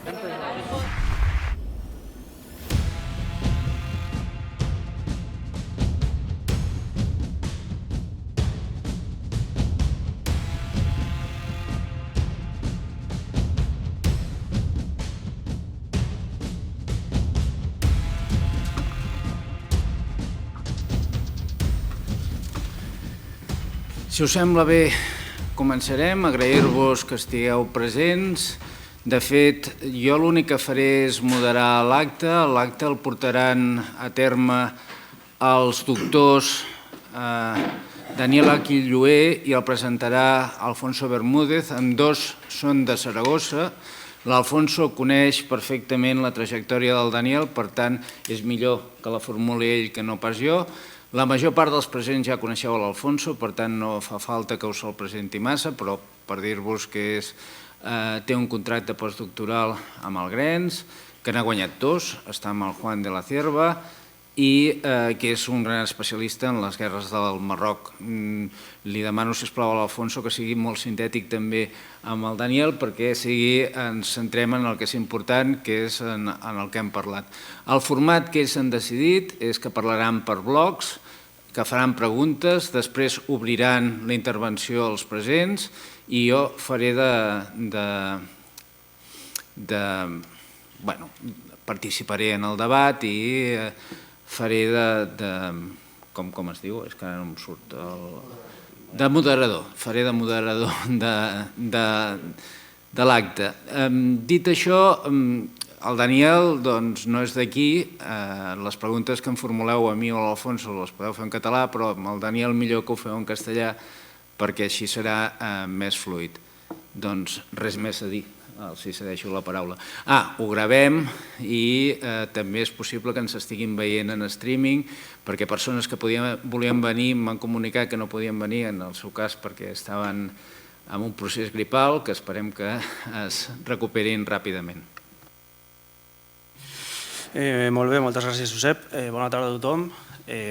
Si us sembla bé, començarem. Agrair-vos que estigueu presents. De fet, jo l'únic que faré és moderar l'acte. L'acte el portaran a terme els doctors Daniel Aquillué i el presentarà Alfonso Bermúdez. Ambdós són de Saragossa. L'Alfonso coneix perfectament la trajectòria del Daniel, per tant, és millor que la formuli ell que no pas jo. La major part dels presents ja coneixeu l'Alfonso, per tant no fa falta que us el presenti massa, però per dir-vos que té un contracte postdoctoral amb el Grenz, que n'ha guanyat 2, està amb el Juan de la Cierva, i que és un gran especialista en les guerres del Marroc. Li demano, sisplau, a l'Alfonso que sigui molt sintètic també amb el Daniel perquè ens centrem en el que és important, que és en el que hem parlat. El format que ells han decidit és que parlaran per blocs, que faran preguntes, després obriran la intervenció als presents i jo faré participaré en el debat i faré com es diu? És que ara no em surt de moderador. Faré de moderador de l'acte. Dit això, el Daniel no és d'aquí. Les preguntes que em formuleu a mi o a l'Alfonso les podeu fer en català, però amb el Daniel millor que ho feu en castellà perquè així serà més fluid. Doncs res més a dir. Si cedeixo la paraula. Ho gravem i també és possible que ens estiguin veient en streaming perquè persones que volien venir m'han comunicat que no podien venir, en el seu cas perquè estaven en un procés gripal, que esperem que es recuperin ràpidament. Molt bé, moltes gràcies, Josep. Bona tarda a tothom.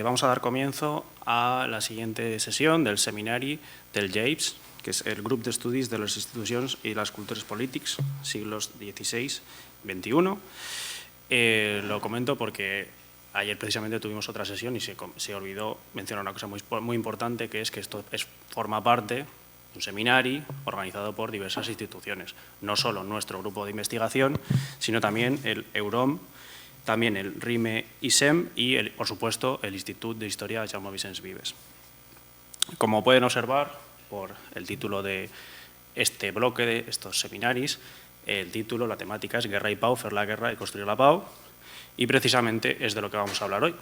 Vamos a dar comienzo a la siguiente sesión del seminari del JEIPS, que es el Grup d'Estudis de les Institucions i les Cultures Polítics, siglos XVI, XXI. Lo comento porque ayer precisamente tuvimos otra sesión y se olvidó mencionar una cosa muy importante, que es que esto forma parte de un seminario organizado por diversas instituciones, no solo nuestro grupo de investigación, sino también el EUROM, también el RIME-ISEM y, por supuesto, el Institut d'Història Jaume Vicens Vives. Como pueden observar por el título de este bloque, de estos seminarios, el título, la temática es Guerra y Pau, fer la guerra y construir la pau, y precisamente es de lo que vamos a hablar hoy,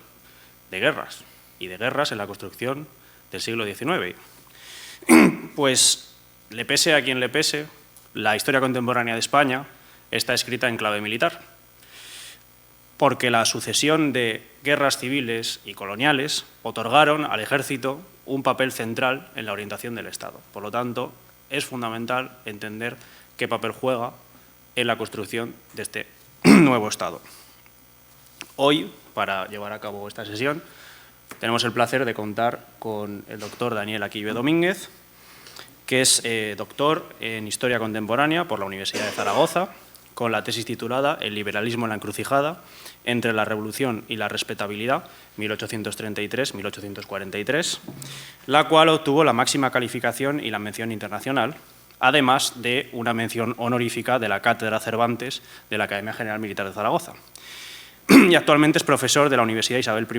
de guerras, y de guerras en la construcción del siglo XIX. Pues, le pese a quien le pese, la historia contemporánea de España está escrita en clave militar, porque la sucesión de guerras civiles y coloniales otorgaron al ejército un papel central en la orientación del Estado. Por lo tanto, es fundamental entender qué papel juega en la construcción de este nuevo Estado. Hoy, para llevar a cabo esta sesión, tenemos el placer de contar con el doctor Daniel Aquillué Domínguez, que es doctor en Historia Contemporánea por la Universidad de Zaragoza, con la tesis titulada El liberalismo en la encrucijada entre la revolución y la respetabilidad, 1833-1843, la cual obtuvo la máxima calificación y la mención internacional, además de una mención honorífica de la Cátedra Cervantes de la Academia General Militar de Zaragoza. Y actualmente es profesor de la Universidad Isabel I,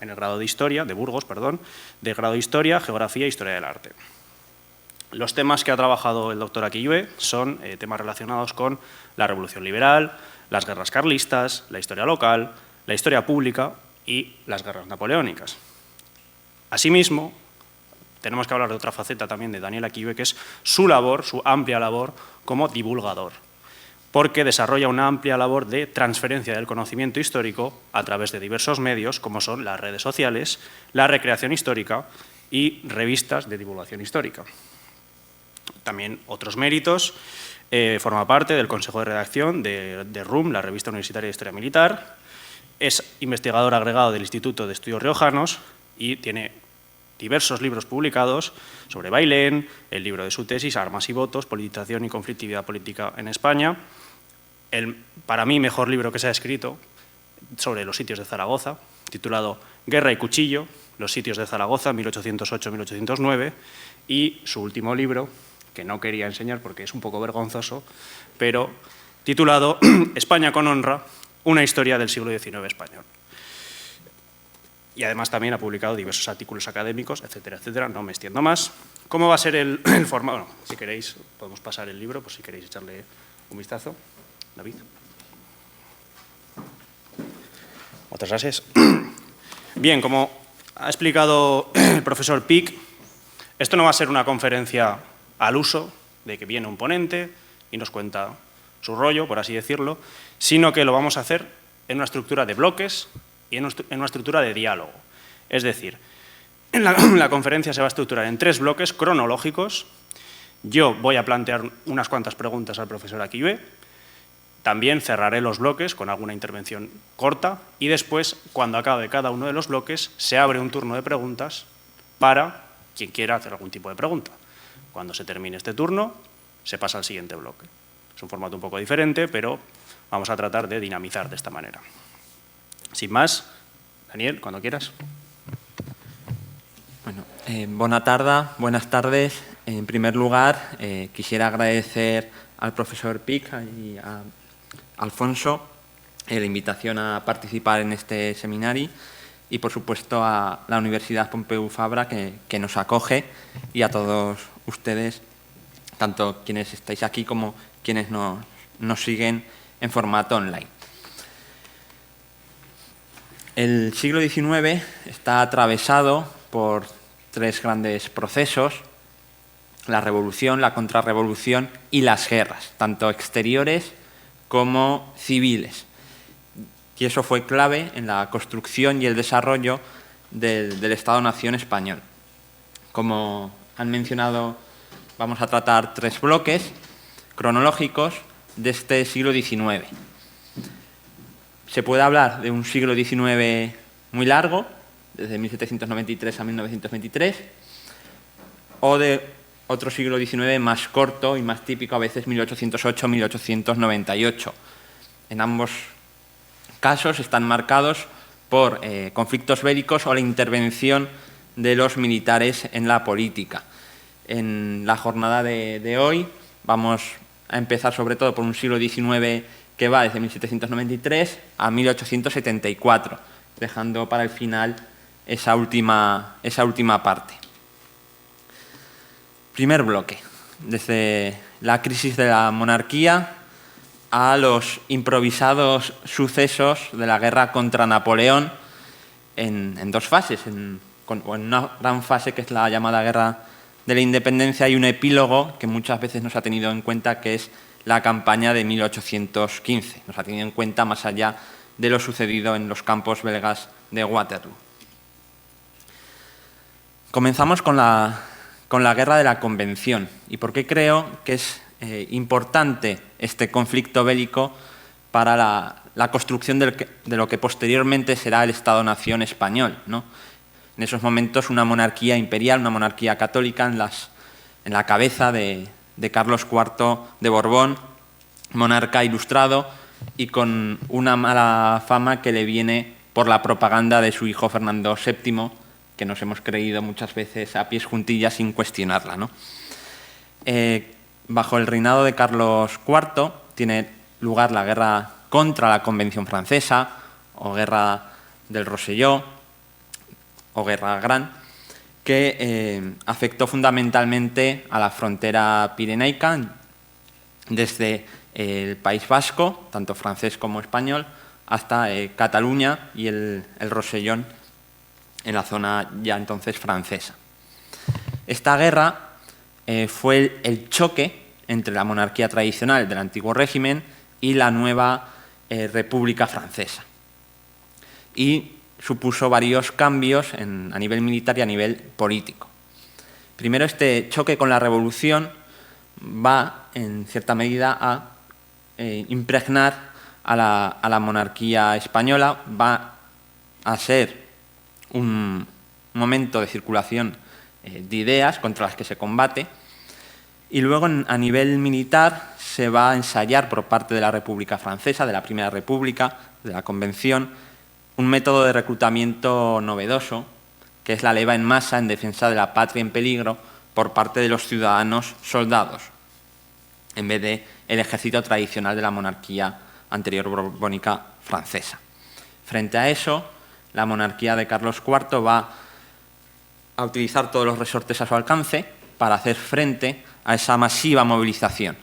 en el grado de Historia, de Burgos, perdón, del grado de Historia, Geografía e Historia del Arte. Los temas que ha trabajado el doctor Aquillué son temas relacionados con la Revolución Liberal, las guerras carlistas, la historia local, la historia pública y las guerras napoleónicas. Asimismo, tenemos que hablar de otra faceta también de Daniel Aquillué, que es su labor, su amplia labor como divulgador, porque desarrolla una amplia labor de transferencia del conocimiento histórico a través de diversos medios, como son las redes sociales, la recreación histórica y revistas de divulgación histórica. También otros méritos. Forma parte del Consejo de Redacción de RUM, la Revista Universitaria de Historia Militar. Es investigador agregado del Instituto de Estudios Riojanos y tiene diversos libros publicados sobre Bailén, el libro de su tesis, Armas y votos, politización y conflictividad política en España, el, para mí, mejor libro que se ha escrito sobre los sitios de Zaragoza, titulado Guerra y Cuchillo, los sitios de Zaragoza, 1808-1809, y su último libro, que no quería enseñar porque es un poco vergonzoso, pero titulado España con honra, una historia del siglo XIX español. Y además también ha publicado diversos artículos académicos, etcétera, etcétera. No me extiendo más. ¿Cómo va a ser el formato? Bueno, si queréis, podemos pasar el libro, pues si queréis echarle un vistazo. David. Muchas gracias. Bien, como ha explicado el profesor Pic, esto no va a ser una conferencia al uso, de que viene un ponente y nos cuenta su rollo, por así decirlo, sino que lo vamos a hacer en una estructura de bloques y en una estructura de diálogo. Es decir, la conferencia se va a estructurar en 3 bloques cronológicos. Yo voy a plantear unas cuantas preguntas al profesor Aquillué. También cerraré los bloques con alguna intervención corta y después, cuando acabe cada uno de los bloques, se abre un turno de preguntas para quien quiera hacer algún tipo de pregunta. Cuando se termine este turno, se pasa al siguiente bloque. Es un formato un poco diferente, pero vamos a tratar de dinamizar de esta manera. Sin más, Daniel, cuando quieras. Bueno, buenas tardes. En primer lugar, quisiera agradecer al profesor Pic y a Alfonso la invitación a participar en este seminario y, por supuesto, a la Universidad Pompeu Fabra que nos acoge y a todos ustedes, tanto quienes estáis aquí como quienes nos siguen en formato online. El siglo XIX está atravesado por 3 grandes procesos: la revolución, la contrarrevolución y las guerras, tanto exteriores como civiles. Y eso fue clave en la construcción y el desarrollo del Estado-Nación español. Como han mencionado, vamos a tratar 3 bloques cronológicos de este siglo XIX. Se puede hablar de un siglo XIX muy largo, desde 1793 a 1923, o de otro siglo XIX más corto y más típico, a veces 1808-1898. En ambos casos están marcados por conflictos bélicos o la intervención de los militares en la política. En la jornada de hoy vamos a empezar sobre todo por un siglo XIX que va desde 1793 a 1874, dejando para el final esa última parte. Primer bloque, desde la crisis de la monarquía a los improvisados sucesos de la guerra contra Napoleón en 2 fases, en una gran fase que es la llamada Guerra de la Independencia y un epílogo que muchas veces no se ha tenido en cuenta, que es la campaña de 1815. No se ha tenido en cuenta más allá de lo sucedido en los campos belgas de Waterloo. Comenzamos con la Guerra de la Convención. ¿Y por qué creo que es importante este conflicto bélico para la construcción de lo que posteriormente será el Estado-Nación español, ¿no? En esos momentos una monarquía imperial, una monarquía católica en la cabeza de Carlos IV de Borbón, monarca ilustrado y con una mala fama que le viene por la propaganda de su hijo Fernando VII, que nos hemos creído muchas veces a pies juntillas sin cuestionarla, ¿no? Bajo el reinado de Carlos IV tiene lugar la guerra contra la Convención Francesa, o Guerra del Roselló, o Guerra Gran, que afectó fundamentalmente a la frontera pirenaica, desde el País Vasco, tanto francés como español, hasta Cataluña y el Rosellón, en la zona ya entonces francesa. Esta guerra fue el choque entre la monarquía tradicional del antiguo régimen y la nueva República Francesa. Y supuso varios cambios a nivel militar y a nivel político. Primero, este choque con la revolución va, en cierta medida, a impregnar a la monarquía española, va a ser un momento de circulación de ideas contra las que se combate, y luego a nivel militar se va a ensayar por parte de la República Francesa, de la Primera República, de la Convención, un método de reclutamiento novedoso, que es la leva en masa en defensa de la patria en peligro por parte de los ciudadanos soldados, en vez del ejército tradicional de la monarquía anterior borbónica francesa. Frente a eso, la monarquía de Carlos IV va a utilizar todos los resortes a su alcance para hacer frente a esa masiva movilización.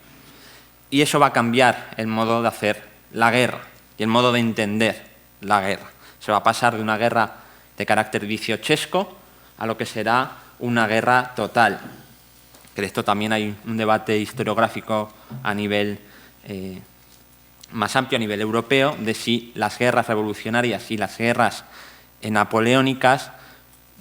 Y eso va a cambiar el modo de hacer la guerra y el modo de entender la guerra. Se va a pasar de una guerra de carácter dieciochesco a lo que será una guerra total. Que de esto también hay un debate historiográfico a nivel más amplio, a nivel europeo, de si las guerras revolucionarias y las guerras napoleónicas,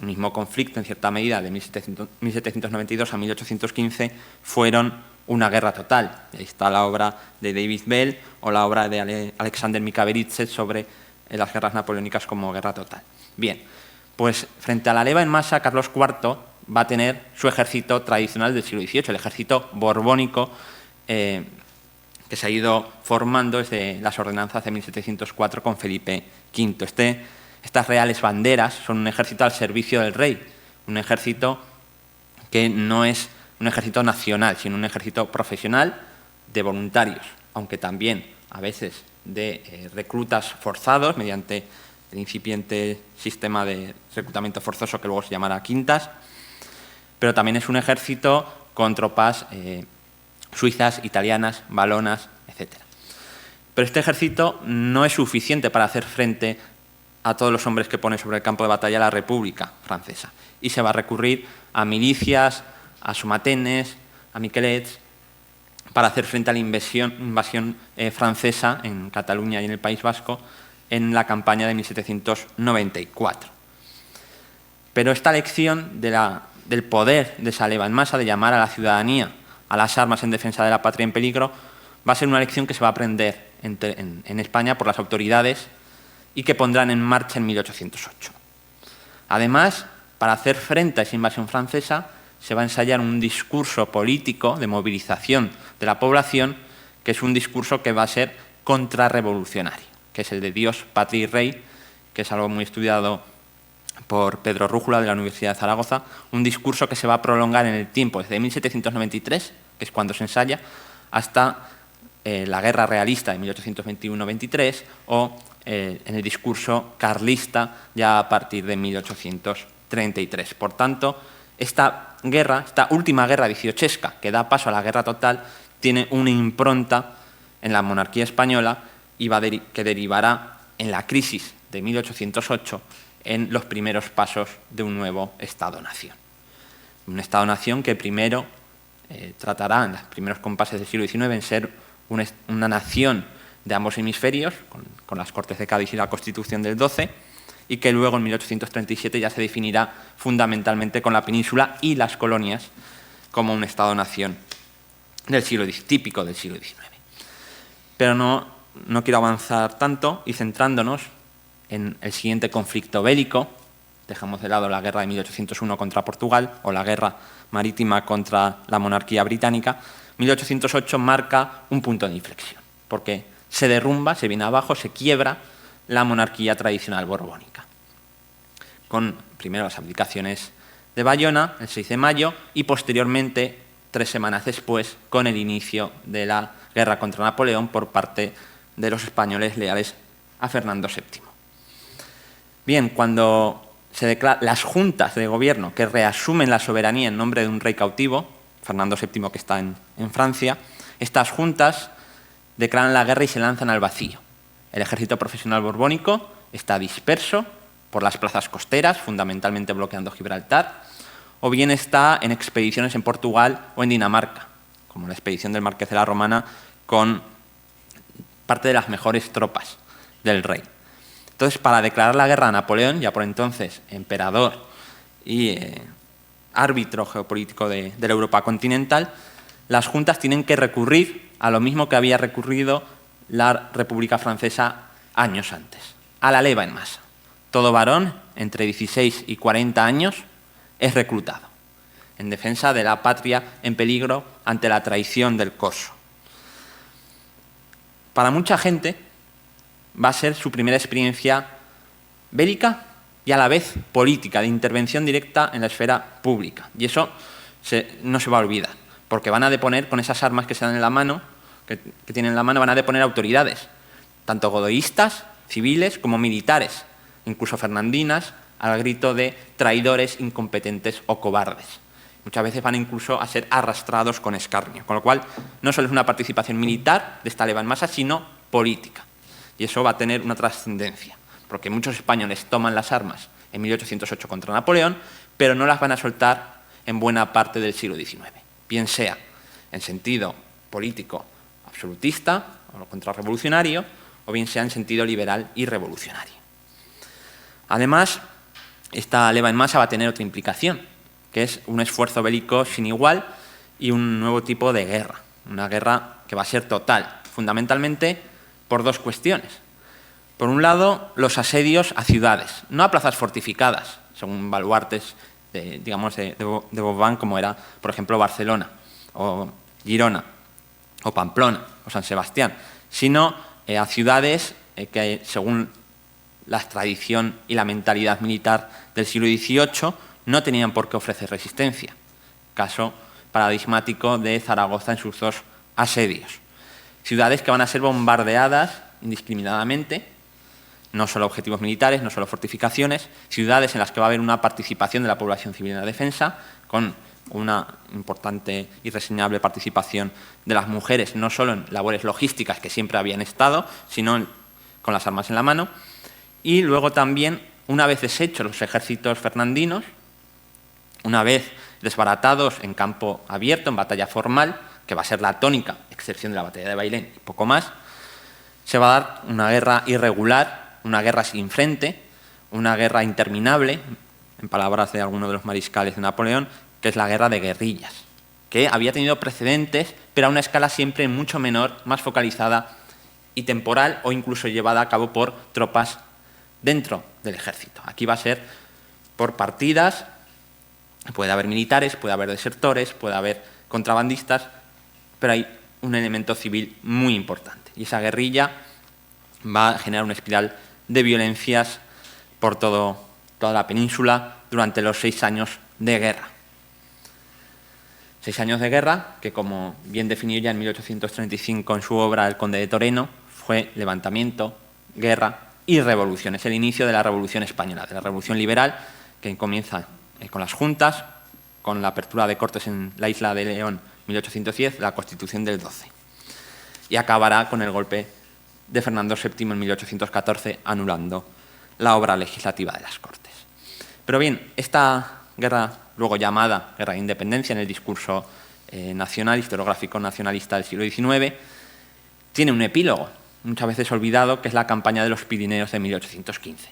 mismo conflicto en cierta medida de 1792 a 1815, fueron una guerra total. Ahí está la obra de David Bell o la obra de Alexander Mikaberidze sobre las guerras napoleónicas como guerra total. Bien, pues frente a la leva en masa, Carlos IV va a tener su ejército tradicional del siglo XVIII, el ejército borbónico que se ha ido formando desde las ordenanzas de 1704 con Felipe V. Estas reales banderas son un ejército al servicio del rey, un ejército que no es un ejército nacional, sino un ejército profesional de voluntarios, aunque también a veces de reclutas forzados mediante el incipiente sistema de reclutamiento forzoso que luego se llamará quintas, pero también es un ejército con tropas suizas, italianas, valonas, etc. Pero este ejército no es suficiente para hacer frente a todos los hombres que pone sobre el campo de batalla la República Francesa, y se va a recurrir a milicias, a somatenes, a miquelets, para hacer frente a la invasión francesa en Cataluña y en el País Vasco en la campaña de 1794. Pero esta lección del poder de esa leva en masa, de llamar a la ciudadanía a las armas en defensa de la patria en peligro, va a ser una lección que se va a aprender en España por las autoridades y que pondrán en marcha en 1808. Además, para hacer frente a esa invasión francesa, se va a ensayar un discurso político de movilización de la población, que es un discurso que va a ser contrarrevolucionario, que es el de Dios, patria y rey, que es algo muy estudiado por Pedro Rújula de la Universidad de Zaragoza, un discurso que se va a prolongar en el tiempo, desde 1793, que es cuando se ensaya, hasta la guerra realista de 1821-23 o en el discurso carlista ya a partir de 1833. Por tanto, esta última guerra dieciochesca, que da paso a la guerra total, tiene una impronta en la monarquía española y que derivará en la crisis de 1808 en los primeros pasos de un nuevo Estado-nación. Un Estado-nación que primero tratará, en los primeros compases del siglo XIX, en ser una nación de ambos hemisferios, con las Cortes de Cádiz y la Constitución del 12, y que luego en 1837 ya se definirá fundamentalmente con la península y las colonias como un Estado-nación típico del siglo XIX. Pero no quiero avanzar tanto y centrándonos en el siguiente conflicto bélico. Dejamos de lado la guerra de 1801 contra Portugal o la guerra marítima contra la monarquía británica. 1808 marca un punto de inflexión, porque se derrumba, se viene abajo, se quiebra la monarquía tradicional borbónica, con primero las abdicaciones de Bayona, el 6 de mayo, y posteriormente, 3 semanas después, con el inicio de la guerra contra Napoleón por parte de los españoles leales a Fernando VII. Bien, cuando se declaran las juntas de gobierno que reasumen la soberanía en nombre de un rey cautivo, Fernando VII que está en Francia, estas juntas declaran la guerra y se lanzan al vacío. El ejército profesional borbónico está disperso por las plazas costeras, fundamentalmente bloqueando Gibraltar, o bien está en expediciones en Portugal o en Dinamarca, como la expedición del Marqués de la Romana, con parte de las mejores tropas del rey. Entonces, para declarar la guerra a Napoleón, ya por entonces emperador y árbitro geopolítico de la Europa continental, las juntas tienen que recurrir a lo mismo que había recurrido la República Francesa años antes, a la leva en masa. Todo varón entre 16 y 40 años es reclutado en defensa de la patria en peligro ante la traición del corso. para mucha gente va a ser su primera experiencia bélica y a la vez política, de intervención directa en la esfera pública. Y eso no se va a olvidar, porque van a deponer con esas armas que se dan en la mano, que tienen en la mano, van a deponer autoridades, tanto godoístas, civiles como militares, incluso fernandinas, al grito de traidores, incompetentes o cobardes. Muchas veces van incluso a ser arrastrados con escarnio, con lo cual no solo es una participación militar de esta leva en masa, sino política. Y eso va a tener una trascendencia, porque muchos españoles toman las armas en 1808 contra Napoleón, pero no las van a soltar en buena parte del siglo XIX, bien sea en sentido político absolutista o contrarrevolucionario, o bien sea en sentido liberal y revolucionario. Además, esta leva en masa va a tener otra implicación, que es un esfuerzo bélico sin igual y un nuevo tipo de guerra, una guerra que va a ser total, fundamentalmente por dos cuestiones. Por un lado, los asedios a ciudades, no a plazas fortificadas, según baluartes de Vauban, como era, por ejemplo, Barcelona, o Girona, o Pamplona, o San Sebastián, sino a ciudades que, según la tradición y la mentalidad militar del siglo XVIII, no tenían por qué ofrecer resistencia. Caso paradigmático de Zaragoza en sus dos asedios. Ciudades que van a ser bombardeadas indiscriminadamente, no solo objetivos militares, no solo fortificaciones, ciudades en las que va a haber una participación de la población civil en la defensa, con una importante y reseñable participación de las mujeres, no solo en labores logísticas que siempre habían estado, sino con las armas en la mano. Y luego también, una vez deshechos los ejércitos fernandinos, una vez desbaratados en campo abierto, en batalla formal, que va a ser la tónica, excepción de la batalla de Bailén y poco más, se va a dar una guerra irregular, una guerra sin frente, una guerra interminable, en palabras de alguno de los mariscales de Napoleón, que es la guerra de guerrillas, que había tenido precedentes, pero a una escala siempre mucho menor, más focalizada y temporal, o incluso llevada a cabo por tropas dentro del ejército. Aquí va a ser por partidas, puede haber militares, puede haber desertores, puede haber contrabandistas, pero hay un elemento civil muy importante. Y esa guerrilla va a generar una espiral de violencias por toda la península durante los 6 años de guerra. 6 años de guerra que, como bien definió ya en 1835 en su obra El Conde de Toreno, fue levantamiento, guerra y revolución. Es el inicio de la Revolución Española, de la Revolución Liberal, que comienza con las juntas, con la apertura de cortes en la isla de León en 1810, la Constitución del 12. Y acabará con el golpe de Fernando VII en 1814, anulando la obra legislativa de las Cortes. Pero bien, esta guerra, luego llamada Guerra de Independencia en el discurso nacional, historiográfico nacionalista del siglo XIX, tiene un epílogo, muchas veces olvidado, que es la campaña de los Pirineos de 1815,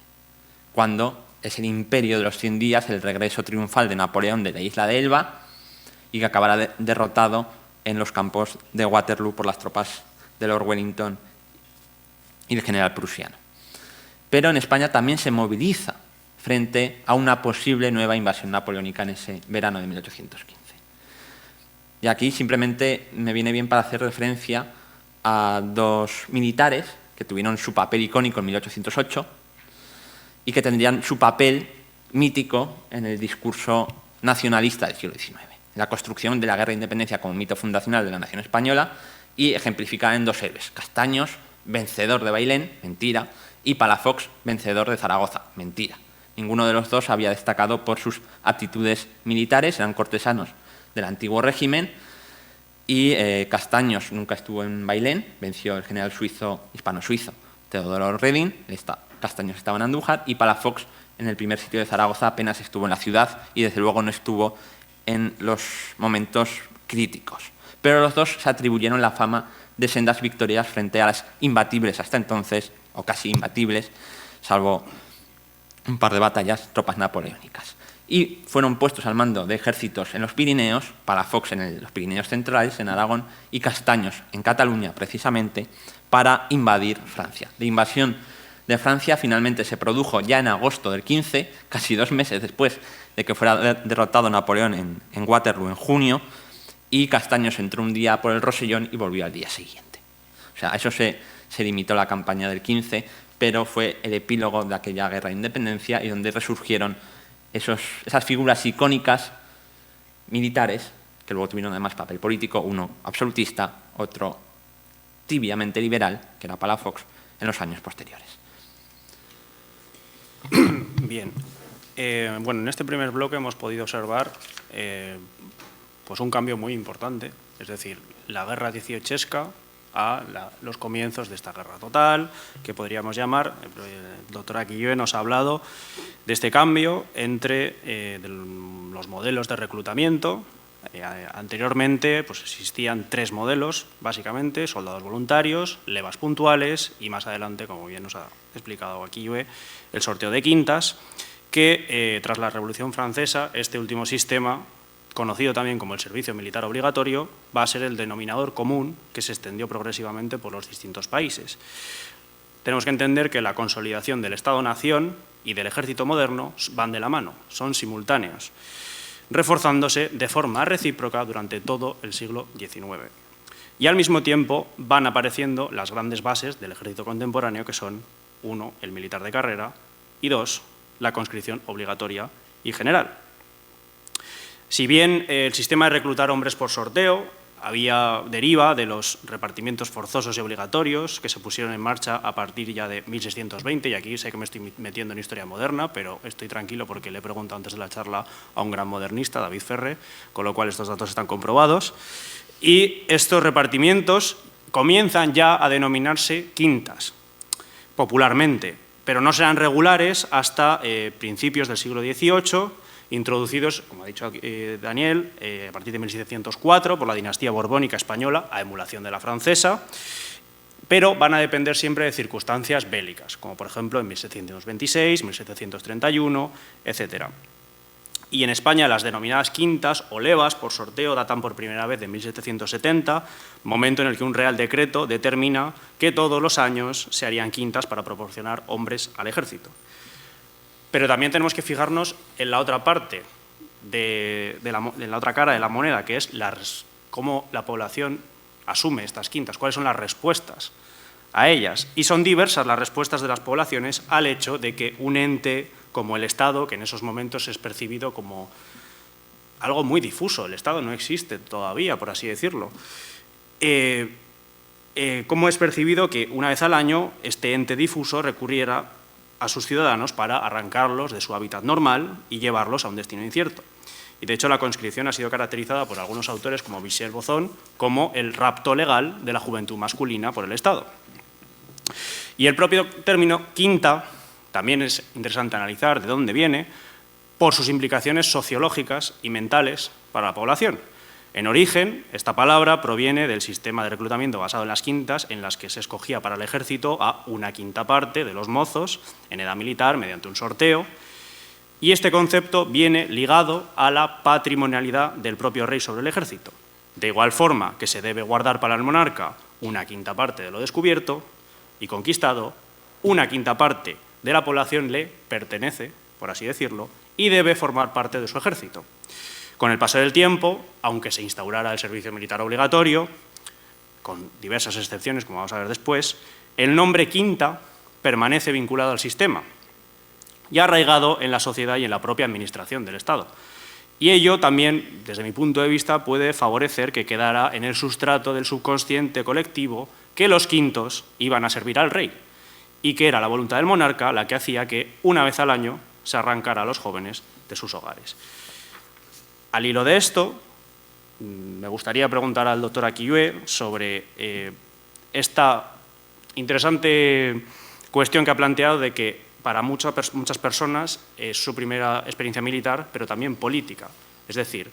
cuando es el imperio de los 100 días, el regreso triunfal de Napoleón de la isla de Elba, y que acabará derrotado en los campos de Waterloo por las tropas de Lord Wellington y el general prusiano. Pero en España también se moviliza frente a una posible nueva invasión napoleónica en ese verano de 1815. Y aquí simplemente me viene bien para hacer referencia a dos militares que tuvieron su papel icónico en 1808 y que tendrían su papel mítico en el discurso nacionalista del siglo XIX, en la construcción de la guerra de independencia como mito fundacional de la nación española y ejemplificada en dos héroes: Castaños, vencedor de Bailén, mentira, y Palafox, vencedor de Zaragoza, mentira. Ninguno de los dos había destacado por sus aptitudes militares, eran cortesanos del antiguo régimen, y Castaños nunca estuvo en Bailén, venció el general hispano-suizo Teodoro Reding, Castaños estaba en Andújar, y Palafox en el primer sitio de Zaragoza apenas estuvo en la ciudad y desde luego no estuvo en los momentos críticos. Pero los dos se atribuyeron la fama de sendas victorias frente a las imbatibles hasta entonces, o casi imbatibles, salvo un par de batallas, tropas napoleónicas. Y fueron puestos al mando de ejércitos en los Pirineos, Palafox en los Pirineos centrales, en Aragón, y Castaños en Cataluña, precisamente, para invadir Francia. La invasión de Francia finalmente se produjo ya en agosto del 15, casi 2 meses después de que fuera derrotado Napoleón en Waterloo en junio, y Castaños entró un día por el Rosellón y volvió al día siguiente. O O sea, a eso se limitó la campaña del 15, pero fue el epílogo de aquella guerra de independencia y donde resurgieron esas figuras icónicas militares, que luego tuvieron además papel político, uno absolutista, otro tibiamente liberal, que era Palafox, en los años posteriores. Bien. Bueno, en este primer bloque hemos podido observar pues un cambio muy importante, es decir, la guerra dieciochesca a los comienzos de esta guerra total, que podríamos llamar, el doctor Aquilloé nos ha hablado de este cambio entre los modelos de reclutamiento. Anteriormente pues existían 3 modelos, básicamente: soldados voluntarios, levas puntuales y más adelante, como bien nos ha explicado Aquilloé, el sorteo de quintas, que tras la Revolución Francesa este último sistema, conocido también como el servicio militar obligatorio, va a ser el denominador común que se extendió progresivamente por los distintos países. Tenemos que entender que la consolidación del Estado-nación y del ejército moderno van de la mano, son simultáneos, reforzándose de forma recíproca durante todo el siglo XIX. Y al mismo tiempo van apareciendo las grandes bases del ejército contemporáneo, que son: 1, el militar de carrera, y 2, la conscripción obligatoria y general. Si bien el sistema de reclutar hombres por sorteo deriva de los repartimientos forzosos y obligatorios que se pusieron en marcha a partir ya de 1620, y aquí sé que me estoy metiendo en historia moderna, pero estoy tranquilo porque le he preguntado antes de la charla a un gran modernista, David Ferre, con lo cual estos datos están comprobados, y estos repartimientos comienzan ya a denominarse quintas, popularmente, pero no serán regulares hasta principios del siglo XVIII, introducidos, como ha dicho Daniel, a partir de 1704 por la dinastía borbónica española, a emulación de la francesa, pero van a depender siempre de circunstancias bélicas, como por ejemplo en 1726, 1731, etc. Y en España las denominadas quintas o levas por sorteo datan por primera vez de 1770, momento en el que un real decreto determina que todos los años se harían quintas para proporcionar hombres al ejército. Pero también tenemos que fijarnos en la otra parte, en la otra cara de la moneda, que es cómo la población asume estas quintas, cuáles son las respuestas a ellas. Y son diversas las respuestas de las poblaciones al hecho de que un ente como el Estado, que en esos momentos es percibido como algo muy difuso, el Estado no existe todavía, por así decirlo, cómo es percibido que una vez al año este ente difuso recurriera a sus ciudadanos para arrancarlos de su hábitat normal y llevarlos a un destino incierto. Y de hecho la conscripción ha sido caracterizada por algunos autores como Michel Bozón como el rapto legal de la juventud masculina por el Estado. Y el propio término quinta también es interesante analizar de dónde viene por sus implicaciones sociológicas y mentales para la población. En origen, esta palabra proviene del sistema de reclutamiento basado en las quintas, en las que se escogía para el ejército a una quinta parte de los mozos en edad militar mediante un sorteo, y este concepto viene ligado a la patrimonialidad del propio rey sobre el ejército. De igual forma que se debe guardar para el monarca una quinta parte de lo descubierto y conquistado, una quinta parte de la población le pertenece, por así decirlo, y debe formar parte de su ejército. Con el paso del tiempo, aunque se instaurara el servicio militar obligatorio, con diversas excepciones, como vamos a ver después, el nombre quinta permanece vinculado al sistema y arraigado en la sociedad y en la propia administración del Estado. Y ello también, desde mi punto de vista, puede favorecer que quedara en el sustrato del subconsciente colectivo que los quintos iban a servir al rey y que era la voluntad del monarca la que hacía que una vez al año se arrancara a los jóvenes de sus hogares. Al hilo de esto, me gustaría preguntar al doctor Aquilloé sobre esta interesante cuestión que ha planteado de que para muchas personas es su primera experiencia militar, pero también política. Es decir,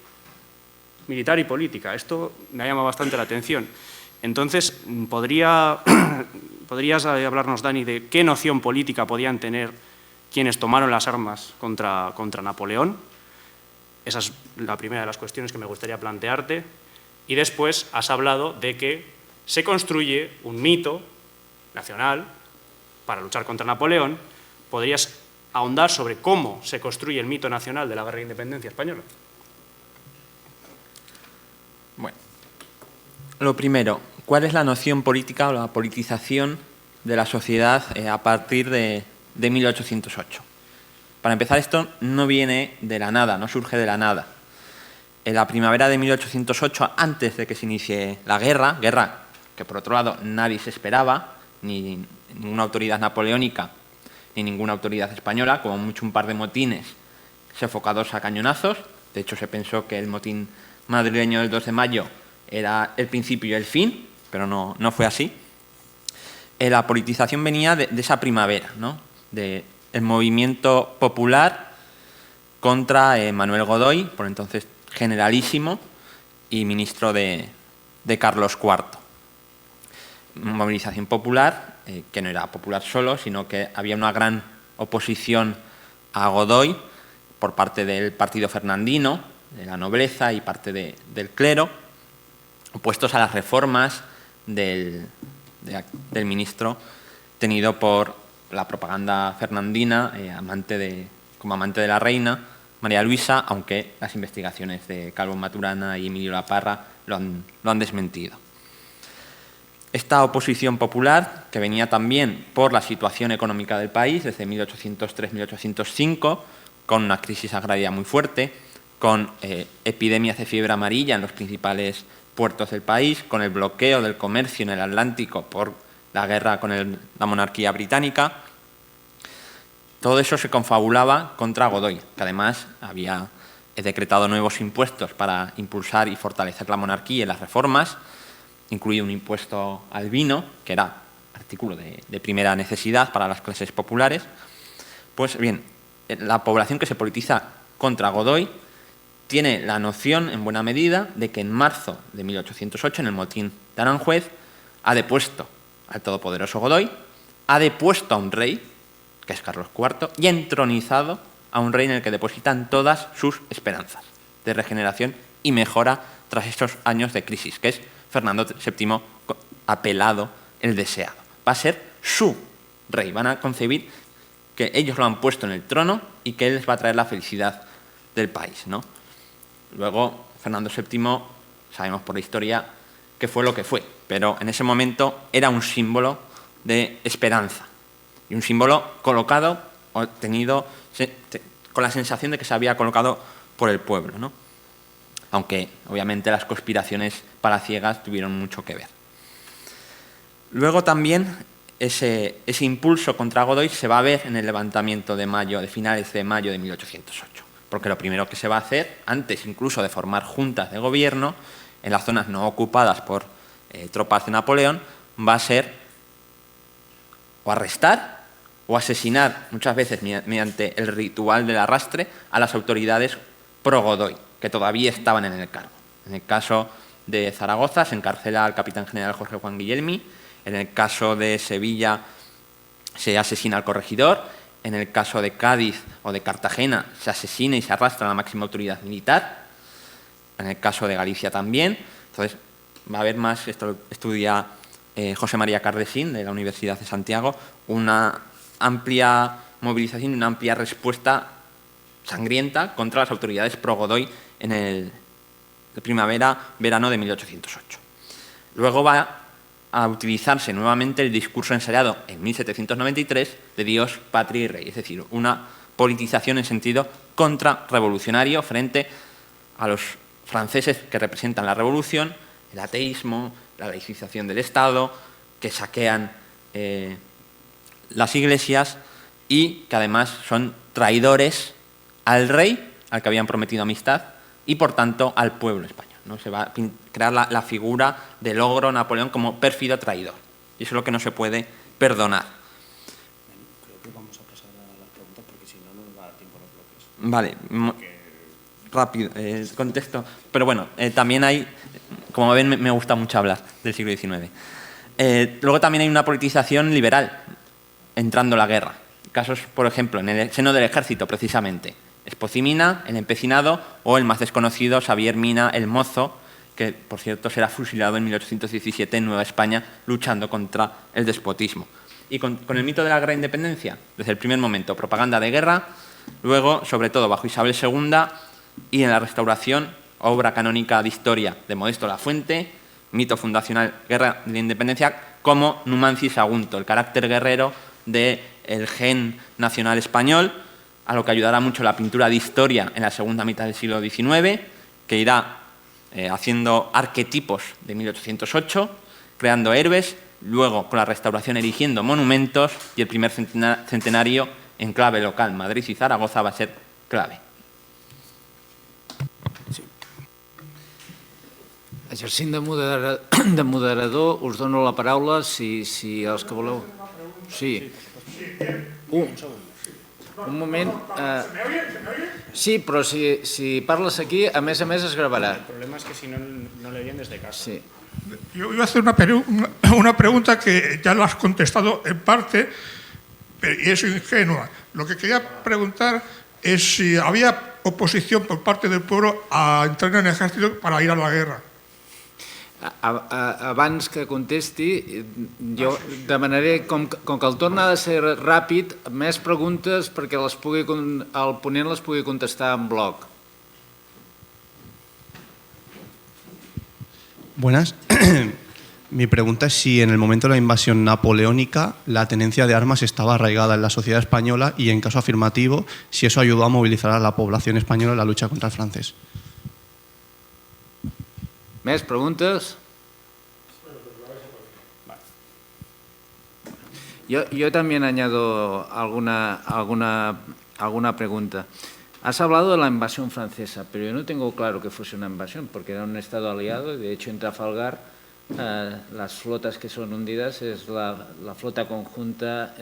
militar y política. Esto me ha llamado bastante la atención. Entonces, ¿podrías hablarnos, Dani, de qué noción política podían tener quienes tomaron las armas contra Napoleón? Esa es la primera de las cuestiones que me gustaría plantearte. Y después has hablado de que se construye un mito nacional para luchar contra Napoleón. ¿Podrías ahondar sobre cómo se construye el mito nacional de la Guerra de Independencia española? Bueno, lo primero, ¿cuál es la noción política o la politización de la sociedad a partir de 1808? Para empezar, esto no viene de la nada, no surge de la nada. En la primavera de 1808, antes de que se inicie la guerra que por otro lado nadie se esperaba, ni ninguna autoridad napoleónica, ni ninguna autoridad española, como mucho un par de motines sofocados a cañonazos. De hecho, se pensó que el motín madrileño del 2 de mayo era el principio y el fin, pero no fue así. La politización venía de esa primavera, ¿no? Del movimiento popular contra Manuel Godoy, por entonces generalísimo y ministro de Carlos IV. Movilización popular, que no era popular solo, sino que había una gran oposición a Godoy por parte del partido fernandino, de la nobleza y parte del clero, opuestos a las reformas del ministro, tenido por la propaganda fernandina, como amante de la reina, María Luisa, aunque las investigaciones de Calvo Maturana y Emilio La Parra lo han desmentido. Esta oposición popular, que venía también por la situación económica del país desde 1803-1805, con una crisis agraria muy fuerte, con epidemias de fiebre amarilla en los principales puertos del país, con el bloqueo del comercio en el Atlántico por la guerra con la monarquía británica. Todo eso se confabulaba contra Godoy, que además había decretado nuevos impuestos para impulsar y fortalecer la monarquía y las reformas, incluido un impuesto al vino, que era artículo de primera necesidad para las clases populares. Pues bien, la población que se politiza contra Godoy tiene la noción, en buena medida, de que en marzo de 1808, en el motín de Aranjuez, ha depuesto al todopoderoso Godoy, ha depuesto a un rey, que es Carlos IV, y ha entronizado a un rey en el que depositan todas sus esperanzas de regeneración y mejora tras estos años de crisis, que es Fernando VII apelado, el deseado. Va a ser su rey, van a concebir que ellos lo han puesto en el trono y que él les va a traer la felicidad del país, ¿no? Luego, Fernando VII, sabemos por la historia que fue lo que fue, pero en ese momento era un símbolo de esperanza y un símbolo colocado o tenido con la sensación de que se había colocado por el pueblo, ¿no? Aunque obviamente las conspiraciones palaciegas tuvieron mucho que ver. Luego también ese impulso contra Godoy se va a ver en el levantamiento de finales de mayo de 1808, porque lo primero que se va a hacer, antes incluso de formar juntas de gobierno, en las zonas no ocupadas por tropas de Napoleón, va a ser o arrestar o asesinar, muchas veces mediante el ritual del arrastre, a las autoridades pro-Godoy, que todavía estaban en el cargo. En el caso de Zaragoza se encarcela al capitán general Jorge Juan Guillermi, en el caso de Sevilla se asesina al corregidor, en el caso de Cádiz o de Cartagena se asesina y se arrastra a la máxima autoridad militar, en el caso de Galicia también. Entonces va a haber más, esto estudia José María Cardesín de la Universidad de Santiago, una amplia movilización y una amplia respuesta sangrienta contra las autoridades pro-Godoy en el primavera-verano de 1808. Luego va a utilizarse nuevamente el discurso ensayado en 1793 de Dios, patria y rey, es decir, una politización en sentido contrarrevolucionario frente a los franceses que representan la revolución, el ateísmo, la laicización del Estado, que saquean las iglesias y que además son traidores al rey, al que habían prometido amistad, y por tanto al pueblo español, ¿no? Se va a crear la figura del ogro Napoleón como pérfido traidor. Y eso es lo que no se puede perdonar. Creo que vamos a pasar a las preguntas porque si no, no nos va a dar tiempo a los bloques. Vale, rápido, contesto. Pero bueno, también hay, como ven, me gusta mucho hablar del siglo XIX. Luego también hay una politización liberal, entrando la guerra. Casos, por ejemplo, en el seno del ejército, precisamente. Espoz y Mina, el empecinado, o el más desconocido, Xavier Mina, el mozo, que, por cierto, será fusilado en 1817 en Nueva España, luchando contra el despotismo. Y con el mito de la guerra de independencia, desde el primer momento, propaganda de guerra, luego, sobre todo, bajo Isabel II, y en la Restauración, obra canónica de historia de Modesto Lafuente, mito fundacional, Guerra de la Independencia, como Numancio y Sagunto, el carácter guerrero del gen nacional español, a lo que ayudará mucho la pintura de historia en la segunda mitad del siglo XIX, que irá haciendo arquetipos de 1808, creando héroes, luego con la Restauración erigiendo monumentos, y el primer centenario en clave local, Madrid y Zaragoza, va a ser clave. Sí. Exercint de moderador, us dono la paraula si els que voleu... Sí. Un moment. Sí, però si parles aquí, a més es gravarà. El problema es que si no, no le oyen desde casa. Sí. Yo iba a hacer una pregunta que ya lo has contestado en parte, y es ingenua. Lo que quería preguntar es si había oposición por parte del pueblo a entrar en el ejército para ir a la guerra. Abans que contesti, jo demanaré, com que el torn ha de ser ràpid, més preguntes perquè el ponent les pugui contestar en bloc. Buenas. Mi pregunta es si en el momento de la invasión napoleónica la tenencia de armas estaba arraigada en la sociedad española y, en caso afirmativo, si eso ayudó a movilizar a la población española en la lucha contra el francés. Més preguntes? Yo también añado alguna pregunta. Has hablado de la invasión francesa, pero yo no tengo claro que fuese una invasión, porque era un estado aliado y, de hecho, en Trafalgar las flotas que son hundidas es la flota conjunta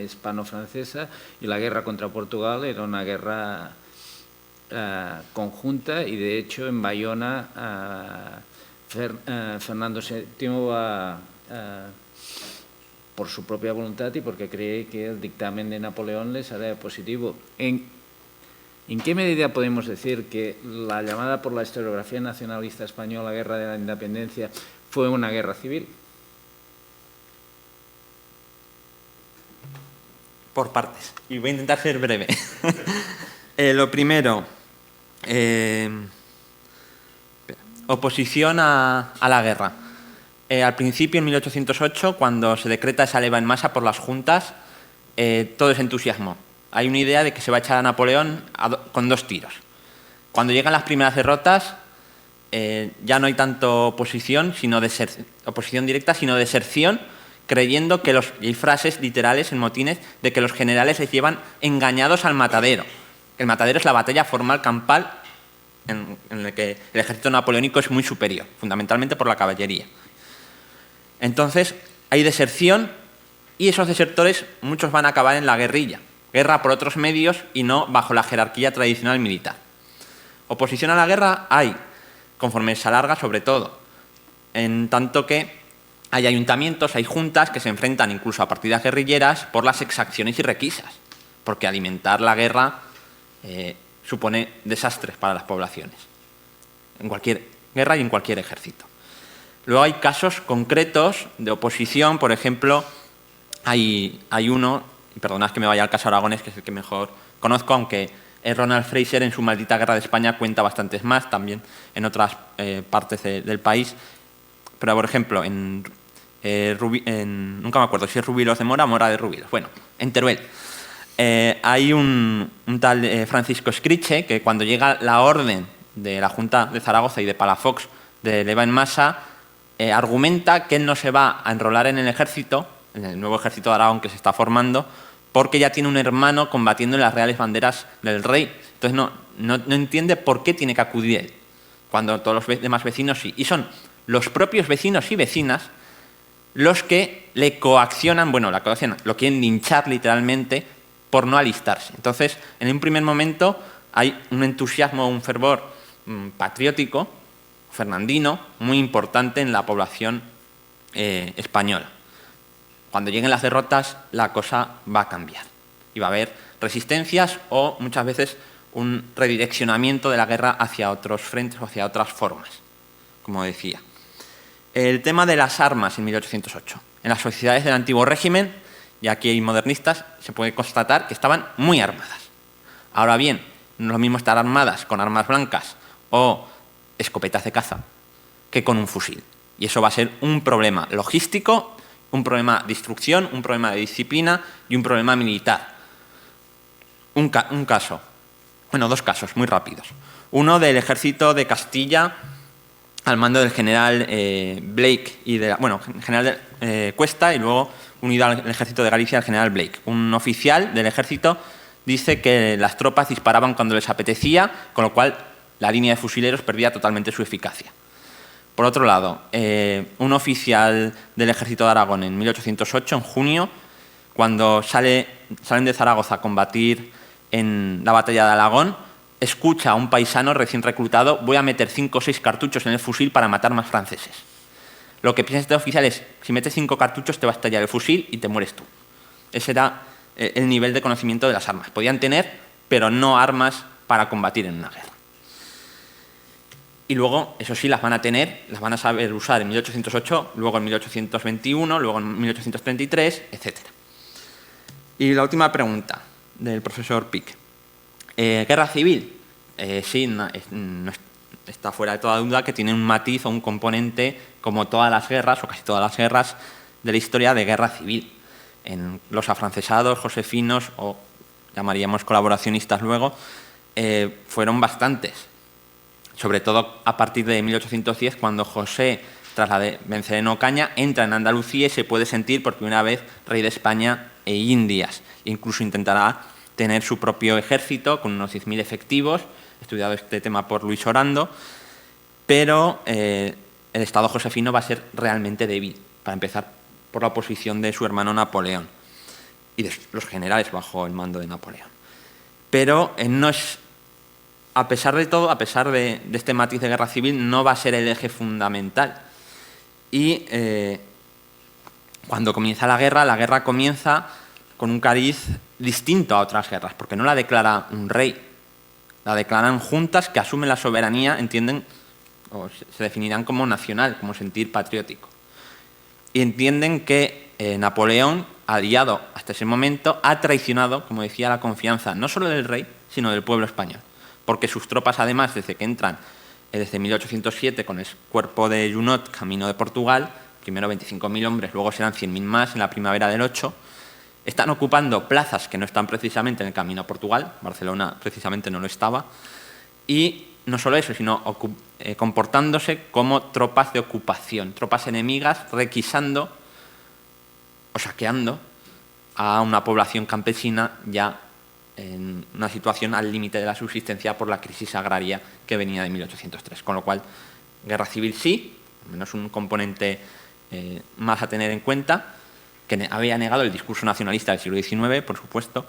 hispano-francesa, y la guerra contra Portugal era una guerra conjunta, y de hecho en Bayona Fernando VII va por su propia voluntad y porque cree que el dictamen de Napoleón les hará positivo. ¿En qué medida podemos decir que la llamada por la historiografía nacionalista española Guerra de la Independencia fue una guerra civil? Por partes, y voy a intentar ser breve. Lo primero, oposición a la guerra. Al principio, en 1808, cuando se decreta esa leva en masa por las juntas, todo es entusiasmo. Hay una idea de que se va a echar a Napoleón con 2 tiros. Cuando llegan las primeras derrotas, ya no hay tanto oposición directa, sino deserción, creyendo que hay frases literales en motines de que los generales les llevan engañados al matadero. El matadero es la batalla formal campal en la que el ejército napoleónico es muy superior, fundamentalmente por la caballería. Entonces, hay deserción, y esos desertores, muchos van a acabar en la guerrilla. Guerra por otros medios y no bajo la jerarquía tradicional militar. Oposición a la guerra hay, conforme se alarga, sobre todo, en tanto que hay ayuntamientos, hay juntas que se enfrentan incluso a partidas guerrilleras por las exacciones y requisas, porque alimentar la guerra supone desastres para las poblaciones, en cualquier guerra y en cualquier ejército. Luego hay casos concretos de oposición, por ejemplo, hay uno, y perdonad que me vaya al caso Aragones, que es el que mejor conozco, aunque Ronald Fraser en su Maldita Guerra de España cuenta bastantes más, también en otras partes del país. Pero, por ejemplo, nunca me acuerdo si es Rubilos de Mora o Mora de Rubilos. Bueno, en Teruel hay un tal Francisco Escriche, que cuando llega la orden de la Junta de Zaragoza y de Palafox de leva en masa, argumenta que él no se va a enrolar en el ejército, en el nuevo ejército de Aragón que se está formando, porque ya tiene un hermano combatiendo en las reales banderas del rey. Entonces no entiende por qué tiene que acudir él, cuando todos los demás vecinos sí. Y son los propios vecinos y vecinas los que le coaccionan, lo quieren linchar literalmente por no alistarse. Entonces, en un primer momento hay un entusiasmo, un fervor patriótico, fernandino, muy importante en la población española. Cuando lleguen las derrotas, la cosa va a cambiar y va a haber resistencias o muchas veces un redireccionamiento de la guerra hacia otros frentes o hacia otras formas, como decía. El tema de las armas en 1808. En las sociedades del antiguo régimen, y aquí hay modernistas, se puede constatar que estaban muy armadas. Ahora bien, no es lo mismo estar armadas con armas blancas o escopetas de caza que con un fusil. Y eso va a ser un problema logístico, un problema de instrucción, un problema de disciplina y un problema militar. Un caso, bueno, dos casos muy rápidos. Uno del ejército de Castilla al mando del general Blake y general Cuesta, y luego unido al ejército de Galicia el general Blake. Un oficial del ejército dice que las tropas disparaban cuando les apetecía, con lo cual la línea de fusileros perdía totalmente su eficacia. Por otro lado, un oficial del ejército de Aragón en 1808, en junio, cuando salen de Zaragoza a combatir en la batalla de Alagón, escucha a un paisano recién reclutado: voy a meter 5 o 6 cartuchos en el fusil para matar más franceses. Lo que piensa este oficial es: si metes 5 cartuchos te va a estallar el fusil y te mueres tú. Ese era el nivel de conocimiento de las armas. Podían tener, pero no armas para combatir en una guerra. Y luego, eso sí, las van a tener, las van a saber usar en 1808, luego en 1821, luego en 1833, etc. Y la última pregunta del profesor Pic. ¿Guerra civil? Sí, no está fuera de toda duda que tiene un matiz o un componente, como todas las guerras, o casi todas las guerras de la historia, de guerra civil. En los afrancesados, josefinos, o llamaríamos colaboracionistas luego, fueron bastantes. Sobre todo a partir de 1810, cuando José, tras la de vencer en Ocaña, entra en Andalucía y se puede sentir por primera vez rey de España e Indias. Incluso intentará tener su propio ejército con unos 10.000 efectivos. He estudiado este tema por Luis Orando, pero el Estado josefino va a ser realmente débil, para empezar por la oposición de su hermano Napoleón y de los generales bajo el mando de Napoleón. Pero no es... A pesar de todo, a pesar de este matiz de guerra civil, no va a ser el eje fundamental. Y cuando comienza la guerra comienza con un cariz distinto a otras guerras, porque no la declara un rey, la declaran juntas que asumen la soberanía, entienden, o se definirán como nacional, como sentir patriótico. Y entienden que Napoleón, aliado hasta ese momento, ha traicionado, como decía, la confianza no solo del rey, sino del pueblo español. Porque sus tropas, además, desde que entran, desde 1807, con el cuerpo de Junot, camino de Portugal, primero 25.000 hombres, luego serán 100.000 más en la primavera del 8, están ocupando plazas que no están precisamente en el camino a Portugal, Barcelona precisamente no lo estaba, y no solo eso, sino comportándose como tropas de ocupación, tropas enemigas, requisando o saqueando a una población campesina ya en una situación al límite de la subsistencia por la crisis agraria que venía de 1803. Con lo cual, guerra civil sí, al menos un componente más a tener en cuenta, que había negado el discurso nacionalista del siglo XIX, por supuesto,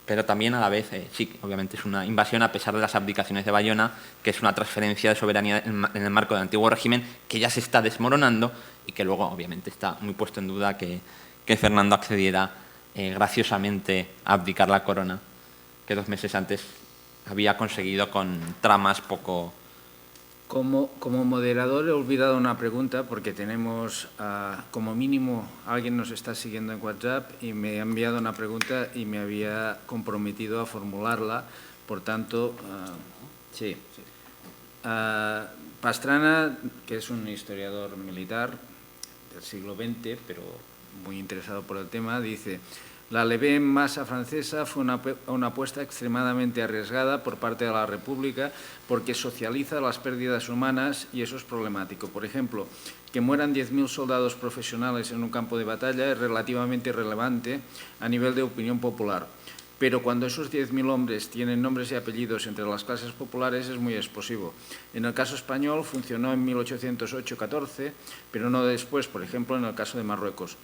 pero también a la vez, sí, obviamente es una invasión a pesar de las abdicaciones de Bayona, que es una transferencia de soberanía en el marco del antiguo régimen que ya se está desmoronando y que luego, obviamente, está muy puesto en duda que Fernando accediera graciosamente a abdicar la corona, que 2 meses antes había conseguido con tramas poco... Como moderador he olvidado una pregunta, porque tenemos, como mínimo, alguien nos está siguiendo en WhatsApp y me ha enviado una pregunta y me había comprometido a formularla. Por tanto, sí. Pastrana, que es un historiador militar del siglo XX, pero muy interesado por el tema, dice: la leve masa francesa fue una apuesta extremadamente arriesgada por parte de la República porque socializa las pérdidas humanas y eso es problemático. Por ejemplo, que mueran 10.000 soldados profesionales en un campo de batalla es relativamente irrelevante a nivel de opinión popular. Pero cuando esos 10.000 hombres tienen nombres y apellidos entre las clases populares es muy explosivo. En el caso español funcionó en 1808-14, pero no después, por ejemplo, en el caso de Marruecos.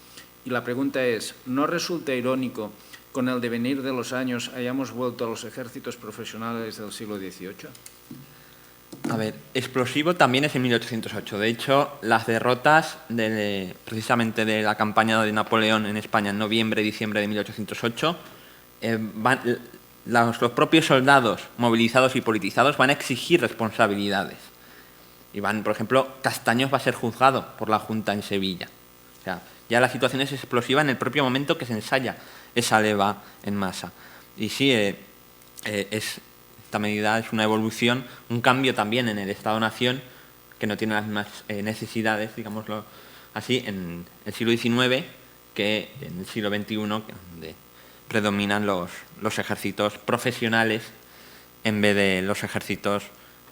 Y la pregunta es, ¿no resulta irónico con el devenir de los años hayamos vuelto a los ejércitos profesionales del siglo XVIII? A ver, explosivo también es en 1808. De hecho, las derrotas precisamente de la campaña de Napoleón en España en noviembre y diciembre de 1808, los propios soldados movilizados y politizados van a exigir responsabilidades. Y por ejemplo, Castaños va a ser juzgado por la Junta en Sevilla. O sea, ya la situación es explosiva en el propio momento que se ensaya esa leva en masa. Y sí, esta medida es una evolución, un cambio también en el Estado-Nación que no tienen las mismas necesidades, digámoslo así, en el siglo XIX que en el siglo XXI, donde predominan los ejércitos profesionales en vez de los ejércitos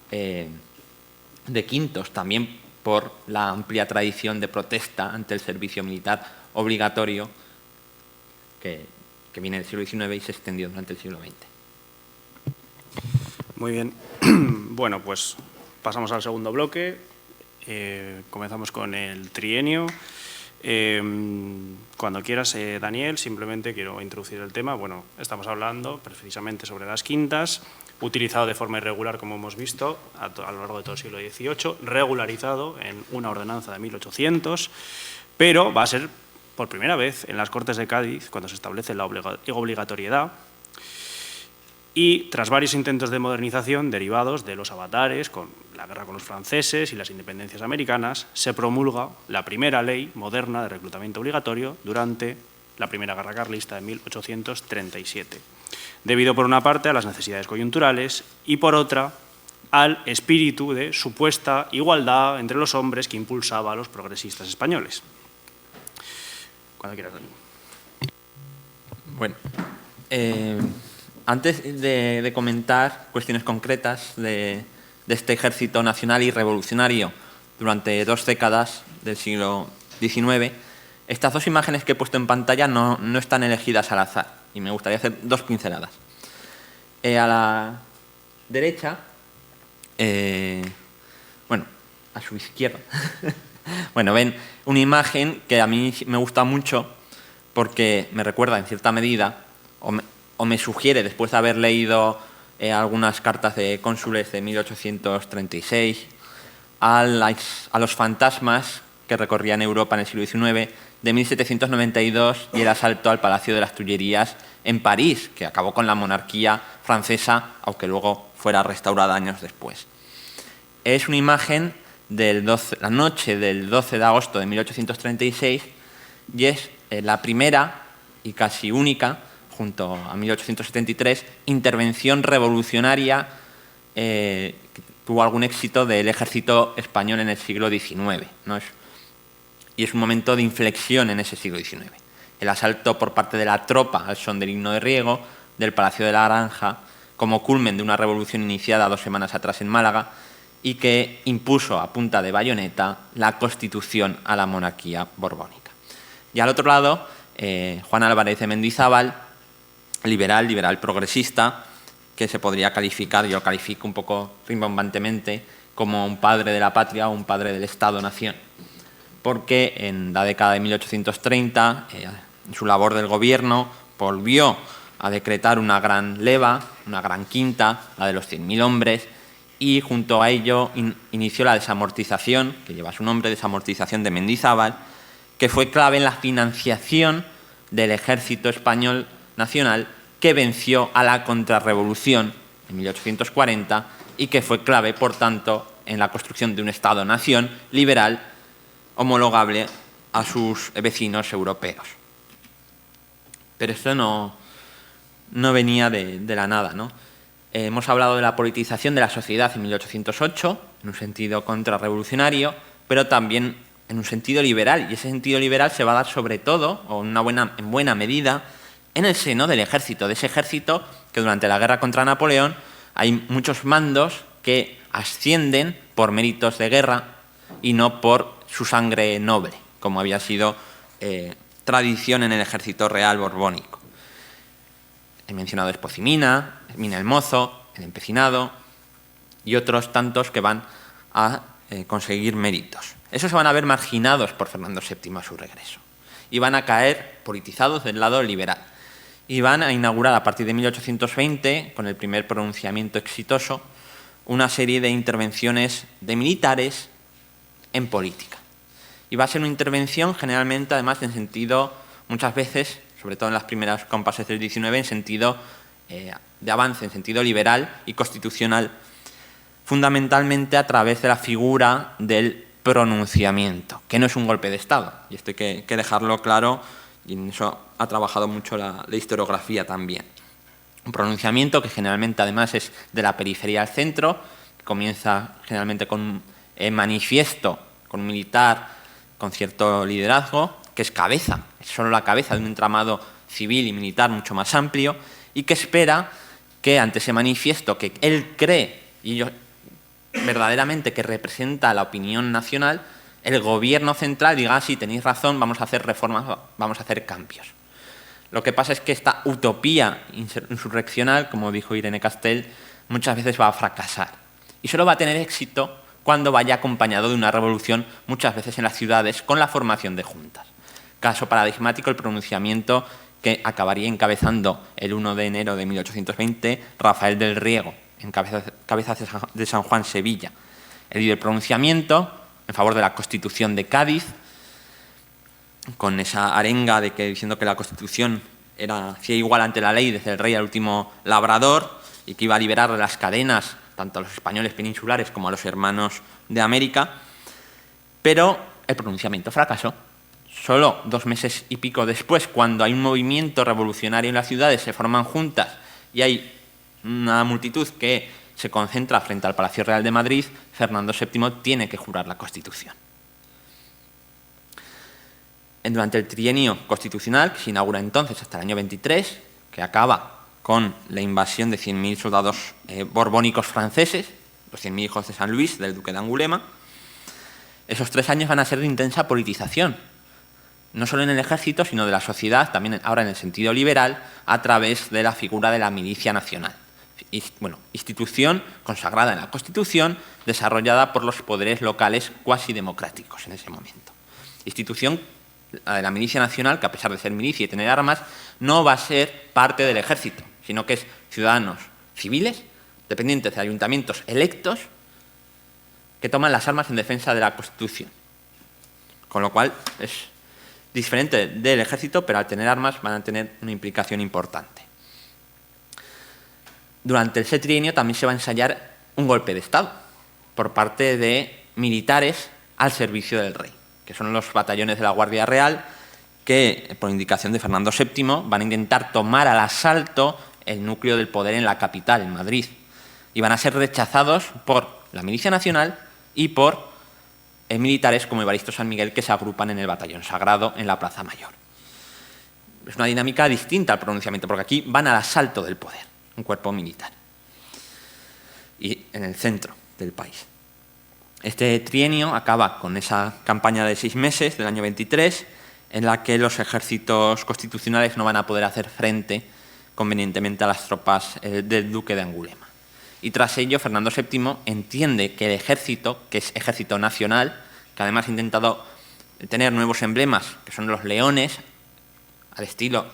de quintos, también por la amplia tradición de protesta ante el servicio militar obligatorio que viene del siglo XIX y se extendió durante el siglo XX. Muy bien. Bueno, pues pasamos al segundo bloque. Comenzamos con el trienio. Cuando quieras, Daniel, simplemente quiero introducir el tema. Bueno, estamos hablando precisamente sobre las quintas, utilizado de forma irregular, como hemos visto, a lo largo de todo el siglo XVIII, regularizado en una ordenanza de 1800, pero va a ser por primera vez en las Cortes de Cádiz cuando se establece la obligatoriedad, y tras varios intentos de modernización derivados de los avatares, con la guerra con los franceses y las independencias americanas, se promulga la primera ley moderna de reclutamiento obligatorio durante la Primera Guerra Carlista de 1837, debido por una parte a las necesidades coyunturales y por otra al espíritu de supuesta igualdad entre los hombres que impulsaba a los progresistas españoles. Cuando quieras, Dani. Bueno, antes de comentar cuestiones concretas de este ejército nacional y revolucionario durante 2 décadas del siglo XIX, estas 2 imágenes que he puesto en pantalla no están elegidas al azar y me gustaría hacer 2 pinceladas. A la derecha, bueno, a su izquierda, bueno, ven una imagen que a mí me gusta mucho porque me recuerda en cierta medida o me sugiere, después de haber leído algunas cartas de cónsules de 1836, a los fantasmas que recorrían Europa en el siglo XIX de 1792 y el asalto al Palacio de las Tullerías en París, que acabó con la monarquía francesa, aunque luego fuera restaurada años después. Es una imagen de la noche del 12 de agosto de 1836 y es la primera y casi única, junto a 1873, intervención revolucionaria que tuvo algún éxito del ejército español en el siglo XIX, ¿no? Y es un momento de inflexión en ese siglo XIX. El asalto por parte de la tropa al son del himno de Riego, del Palacio de la Granja, como culmen de una revolución iniciada 2 semanas atrás en Málaga y que impuso a punta de bayoneta la constitución a la monarquía borbónica. Y al otro lado, Juan Álvarez de Mendizábal, liberal progresista, que se podría calificar, yo lo califico un poco rimbombantemente, como un padre de la patria o un padre del Estado-nación, porque en la década de 1830, en su labor del gobierno, volvió a decretar una gran leva, una gran quinta, la de los 100.000 hombres, y junto a ello inició la desamortización, que lleva su nombre, desamortización de Mendizábal, que fue clave en la financiación del ejército español nacional que venció a la contrarrevolución en 1840 y que fue clave, por tanto, en la construcción de un Estado-nación liberal homologable a sus vecinos europeos. Pero esto no venía de la nada, ¿no? Hemos hablado de la politización de la sociedad en 1808, en un sentido contrarrevolucionario, pero también en un sentido liberal, y ese sentido liberal se va a dar sobre todo, o en buena medida, en el seno del ejército, de ese ejército que durante la guerra contra Napoleón hay muchos mandos que ascienden por méritos de guerra y no por su sangre noble, como había sido tradición en el ejército real borbónico. He mencionado Espoz-y-Mina, Mina el Mozo, el Empecinado y otros tantos que van a conseguir méritos. Esos se van a ver marginados por Fernando VII a su regreso y van a caer politizados del lado liberal y van a inaugurar a partir de 1820, con el primer pronunciamiento exitoso, una serie de intervenciones de militares en política. Y va a ser una intervención generalmente, además, en sentido, muchas veces, sobre todo en las primeras compases del XIX, en sentido de avance, en sentido liberal y constitucional, fundamentalmente a través de la figura del pronunciamiento, que no es un golpe de Estado, y esto hay que dejarlo claro, y en eso ha trabajado mucho la historiografía también. Un pronunciamiento que generalmente además es de la periferia al centro, que comienza generalmente con manifiesto con un militar con cierto liderazgo, que es cabeza, es solo la cabeza de un entramado civil y militar mucho más amplio, y que espera que ante ese manifiesto que él cree y yo verdaderamente que representa la opinión nacional, el gobierno central diga: sí, tenéis razón, vamos a hacer reformas, vamos a hacer cambios. Lo que pasa es que esta utopía insurreccional, como dijo Irene Castell, muchas veces va a fracasar. Y solo va a tener éxito cuando vaya acompañado de una revolución, muchas veces en las ciudades, con la formación de juntas. Caso paradigmático, el pronunciamiento que acabaría encabezando el 1 de enero de 1820 Rafael del Riego, en Cabezas de San Juan, Sevilla. El pronunciamiento en favor de la Constitución de Cádiz, con esa arenga de que, diciendo que la Constitución hacía igual ante la ley desde el rey al último labrador y que iba a liberar de las cadenas tanto a los españoles peninsulares como a los hermanos de América, pero el pronunciamiento fracasó. Solo 2 meses y pico después, cuando hay un movimiento revolucionario en las ciudades, se forman juntas y hay una multitud que se concentra frente al Palacio Real de Madrid, Fernando VII tiene que jurar la Constitución. Durante el trienio constitucional, que se inaugura entonces hasta el año 23, que acaba con la invasión de 100.000 soldados borbónicos franceses, los 100.000 hijos de San Luis, del duque de Angulema, esos 3 años van a ser de intensa politización, no solo en el ejército, sino de la sociedad, también ahora en el sentido liberal, a través de la figura de la milicia nacional. Institución consagrada en la Constitución, desarrollada por los poderes locales cuasi democráticos en ese momento. Institución, la de la milicia nacional, que a pesar de ser milicia y tener armas, no va a ser parte del ejército, sino que es ciudadanos civiles, dependientes de ayuntamientos electos, que toman las armas en defensa de la Constitución. Con lo cual es diferente del ejército, pero al tener armas van a tener una implicación importante. Durante ese trienio también se va a ensayar un golpe de Estado por parte de militares al servicio del rey, que son los batallones de la Guardia Real, que, por indicación de Fernando VII, van a intentar tomar al asalto el núcleo del poder en la capital, en Madrid, y van a ser rechazados por la milicia nacional y por militares como Evaristo San Miguel, que se agrupan en el batallón sagrado en la Plaza Mayor. Es una dinámica distinta al pronunciamiento, porque aquí van al asalto del poder, un cuerpo militar, y en el centro del país. Este trienio acaba con esa campaña de 6 meses del año 23, en la que los ejércitos constitucionales no van a poder hacer frente convenientemente a las tropas del duque de Angulema. Y tras ello, Fernando VII entiende que el ejército, que es ejército nacional, que además ha intentado tener nuevos emblemas, que son los leones, al estilo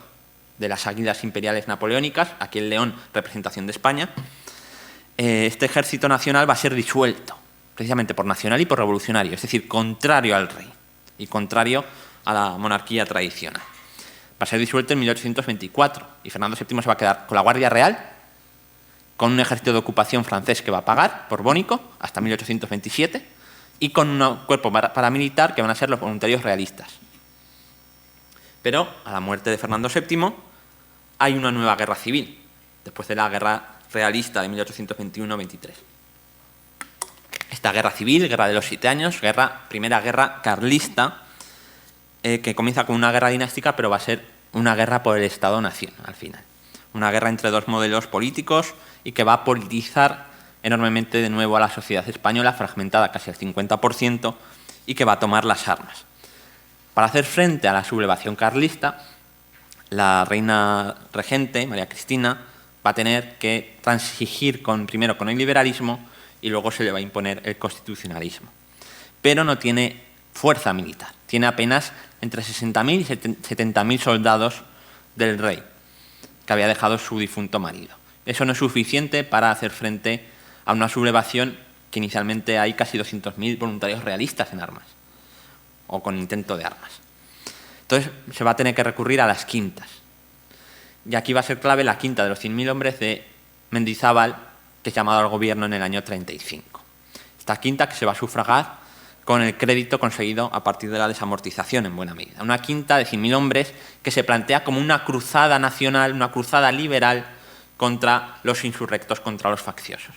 de las águilas imperiales napoleónicas, aquí el león, representación de España, este ejército nacional va a ser disuelto, precisamente por nacional y por revolucionario, es decir, contrario al rey y contrario a la monarquía tradicional. Va a ser disuelto en 1824 y Fernando VII se va a quedar con la Guardia Real, con un ejército de ocupación francés que va a pagar, borbónico, hasta 1827, y con un cuerpo paramilitar que van a ser los voluntarios realistas. Pero, a la muerte de Fernando VII, hay una nueva guerra civil, después de la guerra realista de 1821-23. Esta guerra civil, guerra de los 7 años, primera guerra carlista, que comienza con una guerra dinástica, pero va a ser una guerra por el Estado-nación, al final. Una guerra entre 2 modelos políticos y que va a politizar enormemente de nuevo a la sociedad española, fragmentada casi al 50%, y que va a tomar las armas. Para hacer frente a la sublevación carlista, la reina regente, María Cristina, va a tener que transigir primero con el liberalismo y luego se le va a imponer el constitucionalismo. Pero no tiene fuerza militar, tiene apenas entre 60.000 y 70.000 soldados del rey, que había dejado su difunto marido. Eso no es suficiente para hacer frente a una sublevación que inicialmente hay casi 200.000 voluntarios realistas en armas, o con intento de armas. Entonces se va a tener que recurrir a las quintas. Y aquí va a ser clave la quinta de los 100.000 hombres de Mendizábal, que es llamado al gobierno en el año 35. Esta quinta que se va a sufragar con el crédito conseguido a partir de la desamortización en buena medida. Una quinta de 100.000 hombres que se plantea como una cruzada nacional, una cruzada liberal contra los insurrectos, contra los facciosos.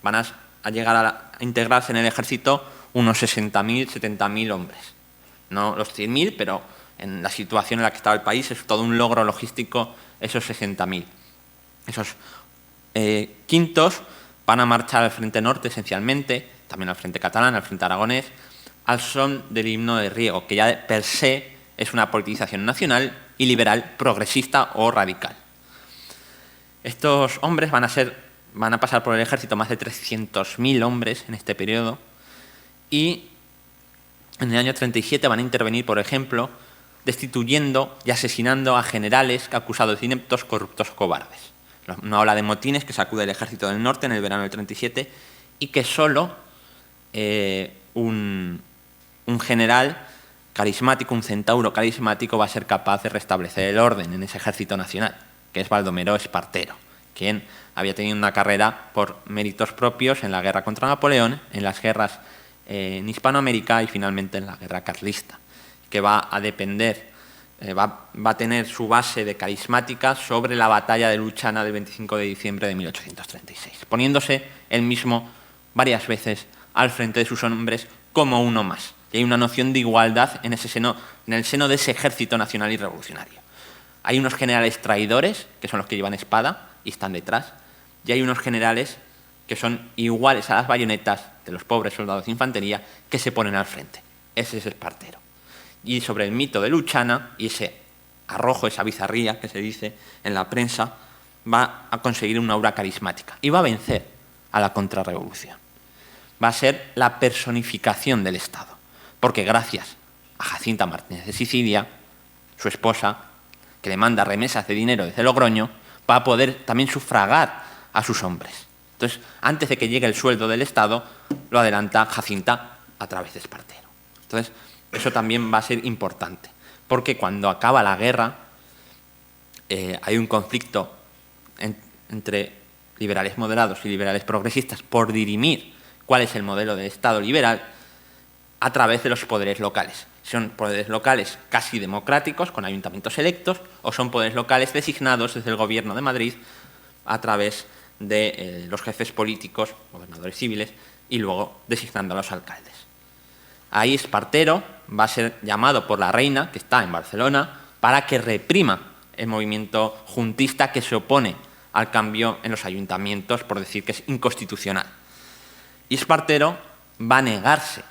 Van a a llegar a integrarse en el ejército unos 60.000, 70.000 hombres. No los 100.000, pero en la situación en la que estaba el país es todo un logro logístico esos 60.000. Esos quintos van a marchar al frente norte esencialmente, también al frente catalán, al frente aragonés, al son del himno de Riego, que ya per se es una politización nacional y liberal, progresista o radical. Estos hombres van a pasar por el ejército más de 300.000 hombres en este periodo y en el año 37 van a intervenir, por ejemplo, destituyendo y asesinando a generales acusados de ineptos, corruptos o cobardes. Una ola de motines que sacude el ejército del norte en el verano del 37 y que solo un general carismático, un centauro carismático, va a ser capaz de restablecer el orden en ese ejército nacional, que es Baldomero Espartero, quien había tenido una carrera por méritos propios en la guerra contra Napoleón, en las guerras en Hispanoamérica y finalmente en la guerra carlista, que va a depender, va a tener su base de carismática sobre la batalla de Luchana del 25 de diciembre de 1836, poniéndose él mismo varias veces al frente de sus hombres como uno más. Y hay una noción de igualdad en el seno de ese ejército nacional y revolucionario. Hay unos generales traidores, que son los que llevan espada y están detrás, y hay unos generales que son iguales a las bayonetas de los pobres soldados de infantería que se ponen al frente. Ese es Espartero. Y sobre el mito de Luchana y ese arrojo, esa bizarría que se dice en la prensa, va a conseguir una aura carismática y va a vencer a la contrarrevolución. Va a ser la personificación del Estado, porque gracias a Jacinta Martínez de Sicilia, su esposa, que le manda remesas de dinero desde Logroño, va a poder también sufragar a sus hombres. Entonces, antes de que llegue el sueldo del Estado, lo adelanta Jacinta a través de Espartero. Entonces, eso también va a ser importante, porque cuando acaba la guerra hay un conflicto entre liberales moderados y liberales progresistas por dirimir cuál es el modelo de Estado liberal a través de los poderes locales. Son poderes locales casi democráticos, con ayuntamientos electos, o son poderes locales designados desde el Gobierno de Madrid a través de los jefes políticos, gobernadores civiles, y luego designando a los alcaldes. Ahí Espartero va a ser llamado por la reina, que está en Barcelona, para que reprima el movimiento juntista que se opone al cambio en los ayuntamientos, por decir que es inconstitucional. Y Espartero va a negarse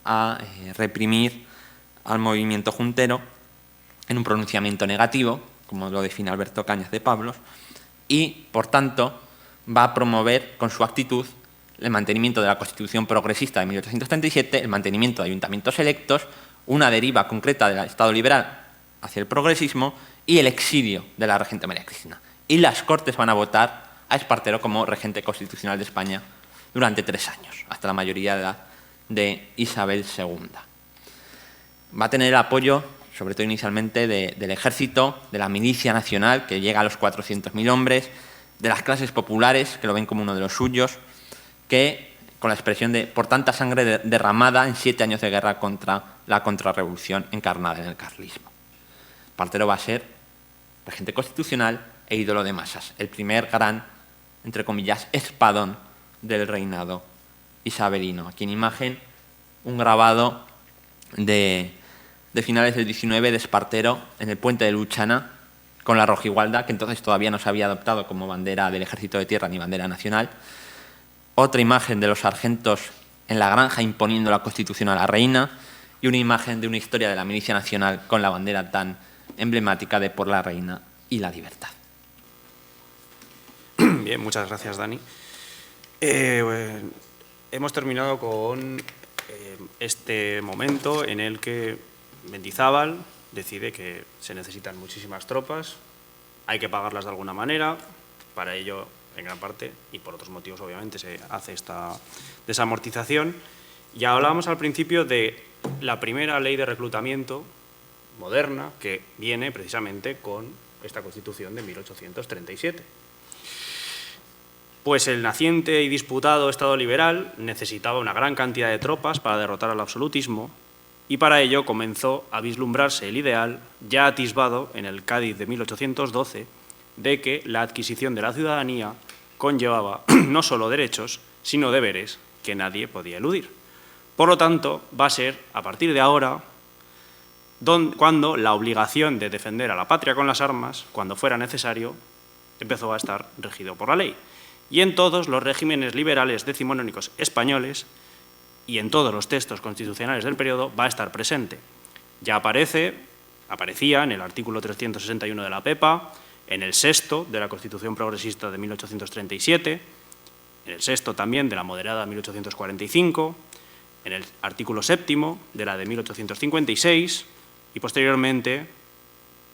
a reprimir al movimiento juntero en un pronunciamiento negativo, como lo define Alberto Cañas de Pablos, y, por tanto, va a promover con su actitud el mantenimiento de la Constitución progresista de 1837, el mantenimiento de ayuntamientos electos, una deriva concreta del Estado liberal hacia el progresismo y el exilio de la regente María Cristina. Y las Cortes van a votar a Espartero como regente constitucional de España durante 3 años, hasta la mayoría de edad de Isabel II. Va a tener el apoyo, sobre todo inicialmente, del ejército, de la milicia nacional, que llega a los 400.000 hombres, de las clases populares, que lo ven como uno de los suyos, que, con la expresión de por tanta sangre derramada en 7 años de guerra contra la contrarrevolución encarnada en el carlismo. Espartero va a ser regente constitucional e ídolo de masas, el primer gran, entre comillas, espadón del reinado isabelino. Aquí en imagen un grabado de finales del 19 de Espartero en el puente de Luchana con la rojigualda, que entonces todavía no se había adoptado como bandera del ejército de tierra ni bandera nacional. Otra imagen de los sargentos en la granja imponiendo la Constitución a la reina y una imagen de una historia de la milicia nacional con la bandera tan emblemática de por la reina y la libertad. Bien, muchas gracias, Dani. Hemos terminado con este momento en el que Mendizábal decide que se necesitan muchísimas tropas, hay que pagarlas de alguna manera, para ello, en gran parte, y por otros motivos obviamente, se hace esta desamortización. Ya hablábamos al principio de la primera ley de reclutamiento moderna que viene precisamente con esta Constitución de 1837. Pues el naciente y disputado Estado liberal necesitaba una gran cantidad de tropas para derrotar al absolutismo y para ello comenzó a vislumbrarse el ideal, ya atisbado en el Cádiz de 1812, de que la adquisición de la ciudadanía conllevaba no solo derechos, sino deberes que nadie podía eludir. Por lo tanto, va a ser, a partir de ahora, cuando la obligación de defender a la patria con las armas, cuando fuera necesario, empezó a estar regido por la ley. Y en todos los regímenes liberales decimonónicos españoles y en todos los textos constitucionales del periodo va a estar presente. Ya aparecía en el artículo 361 de la PEPA, en el sexto de la Constitución Progresista de 1837, en el sexto también de la moderada de 1845, en el artículo séptimo de la de 1856 y posteriormente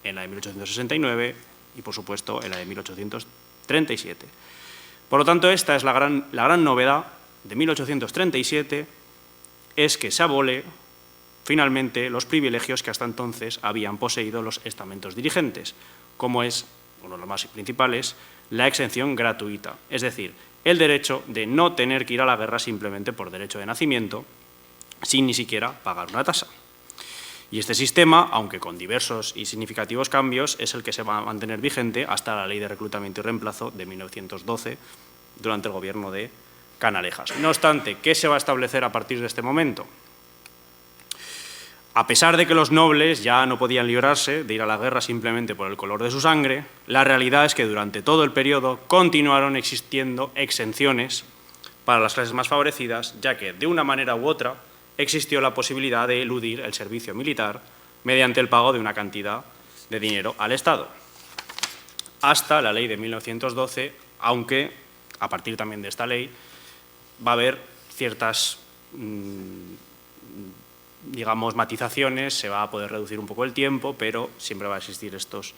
en la de 1869 y, por supuesto, en la de 1837. Por lo tanto, esta es la gran novedad de 1837, es que se abole finalmente los privilegios que hasta entonces habían poseído los estamentos dirigentes, como es, uno de los más principales, la exención gratuita, es decir, el derecho de no tener que ir a la guerra simplemente por derecho de nacimiento, sin ni siquiera pagar una tasa. Y este sistema, aunque con diversos y significativos cambios, es el que se va a mantener vigente hasta la Ley de Reclutamiento y Reemplazo de 1912, durante el gobierno de Canalejas. No obstante, ¿qué se va a establecer a partir de este momento? A pesar de que los nobles ya no podían librarse de ir a la guerra simplemente por el color de su sangre, la realidad es que durante todo el periodo continuaron existiendo exenciones para las clases más favorecidas, ya que de una manera u otra existió la posibilidad de eludir el servicio militar mediante el pago de una cantidad de dinero al Estado. Hasta la ley de 1912, aunque a partir también de esta ley va a haber ciertas, digamos, matizaciones, se va a poder reducir un poco el tiempo, pero siempre va a existir estos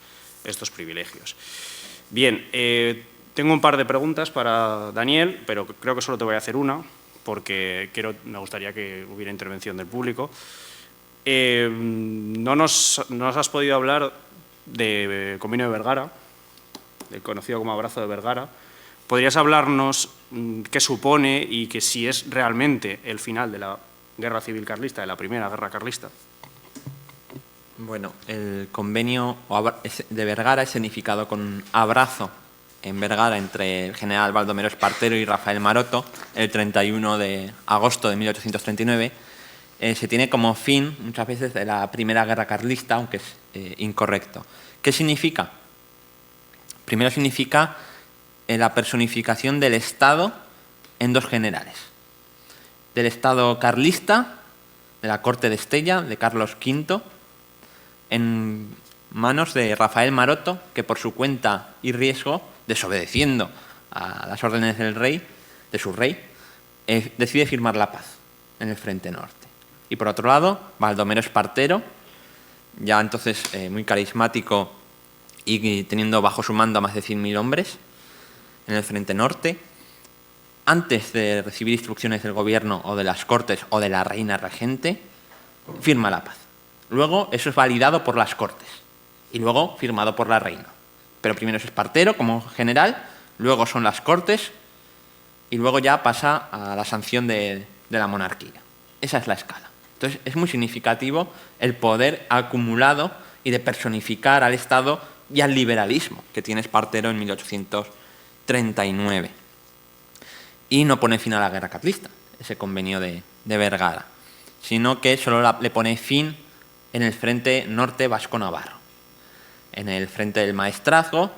privilegios. Bien, tengo un par de preguntas para Daniel, pero creo que solo te voy a hacer una, porque me gustaría que hubiera intervención del público. No nos has podido hablar del Convenio de Vergara, del conocido como Abrazo de Vergara. ¿Podrías hablarnos qué supone y que si es realmente el final de la Guerra Civil Carlista, de la Primera Guerra Carlista? Bueno, el convenio de Vergara es significado con un abrazo en Vergara entre el general Baldomero Espartero y Rafael Maroto, el 31 de agosto de 1839, se tiene como fin, muchas veces, de la Primera Guerra Carlista, aunque es incorrecto. ¿Qué significa? Primero significa la personificación del Estado en dos generales. Del Estado carlista, de la corte de Estella, de Carlos V, en manos de Rafael Maroto, que por su cuenta y riesgo, desobedeciendo a las órdenes del rey, de su rey, decide firmar la paz en el Frente Norte. Y por otro lado, Baldomero Espartero, ya entonces muy carismático y teniendo bajo su mando a más de 100.000 hombres en el Frente Norte, antes de recibir instrucciones del gobierno o de las Cortes o de la reina regente, firma la paz. Luego eso es validado por las Cortes y luego firmado por la reina. Pero primero es Espartero como general, luego son las Cortes y luego ya pasa a la sanción de la monarquía. Esa es la escala. Entonces es muy significativo el poder acumulado y de personificar al Estado y al liberalismo que tiene Espartero en 1839. Y no pone fin a la guerra carlista, ese convenio de Vergara, sino que solo le pone fin en el Frente Norte Vasco-Navarro, en el Frente del Maestrazgo,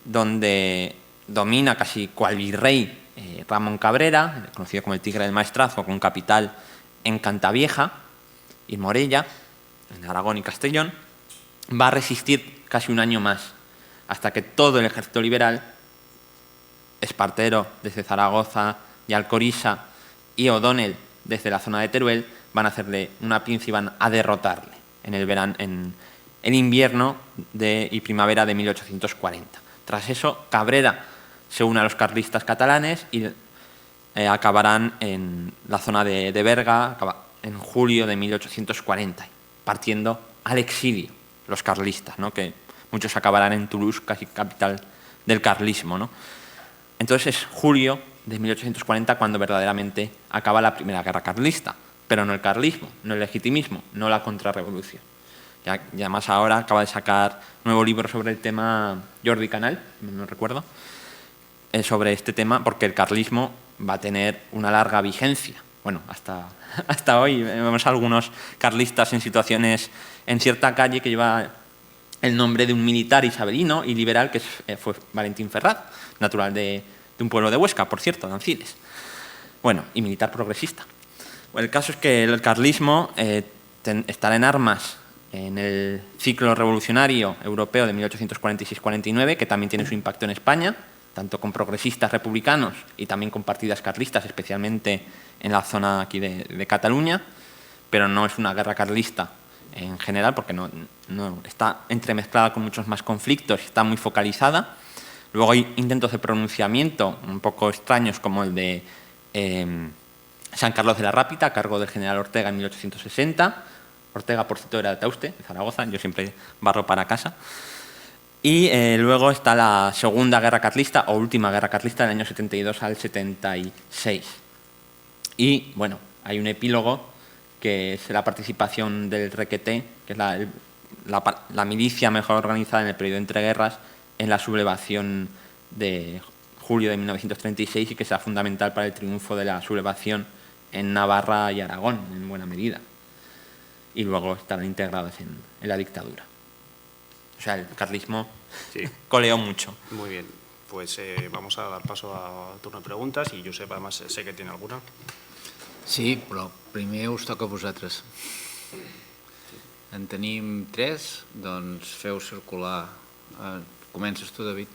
donde domina casi cual virrey Ramón Cabrera, conocido como el Tigre del Maestrazgo, con capital en Cantavieja y Morella, en Aragón y Castellón. Va a resistir casi un año más, hasta que todo el ejército liberal, Espartero desde Zaragoza y Alcoriza y O'Donnell desde la zona de Teruel, van a hacerle una pinza y van a derrotarle en el invierno y primavera de 1840. Tras eso, Cabrera se une a los carlistas catalanes y acabarán en la zona de Berga en julio de 1840, partiendo al exilio los carlistas, ¿no? Que muchos acabarán en Toulouse, casi capital del carlismo, ¿no? Entonces es julio de 1840 cuando verdaderamente acaba la Primera Guerra Carlista, pero no el carlismo, no el legitimismo, no la contrarrevolución. Y además ahora acaba de sacar un nuevo libro sobre el tema Jordi Canal, no recuerdo, sobre este tema, porque el carlismo va a tener una larga vigencia. Bueno, hasta hoy vemos a algunos carlistas en situaciones en cierta calle que lleva el nombre de un militar isabelino y liberal que fue Valentín Ferraz, natural de un pueblo de Huesca, por cierto, de Anciles. Bueno, y militar progresista. El caso es que el carlismo estará en armas en el ciclo revolucionario europeo de 1846-49, que también tiene su impacto en España, tanto con progresistas republicanos y también con partidas carlistas, especialmente en la zona aquí de Cataluña, pero no es una guerra carlista en general, porque no está entremezclada con muchos más conflictos, está muy focalizada. Luego hay intentos de pronunciamiento un poco extraños, como el de San Carlos de la Rápita, a cargo del general Ortega en 1860. Ortega, por cierto, era de Tauste, de Zaragoza, yo siempre barro para casa. Y luego está la Segunda Guerra Carlista, o Última Guerra Carlista, del año 72 al 76. Y, bueno, hay un epílogo que es la participación del Requeté, que es la milicia mejor organizada en el periodo entre guerras, en la sublevación de julio de 1936 y que sea fundamental para el triunfo de la sublevación en Navarra y Aragón, en buena medida. Y luego estarán integrados en la dictadura. O sea, el carlismo coleó mucho. Muy bien, pues vamos a dar paso a turno de preguntes i Josep, además, sé que tiene alguna. Sí, però primer us toca a vosaltres. En tenim 3, doncs feu circular. Comences tu, David.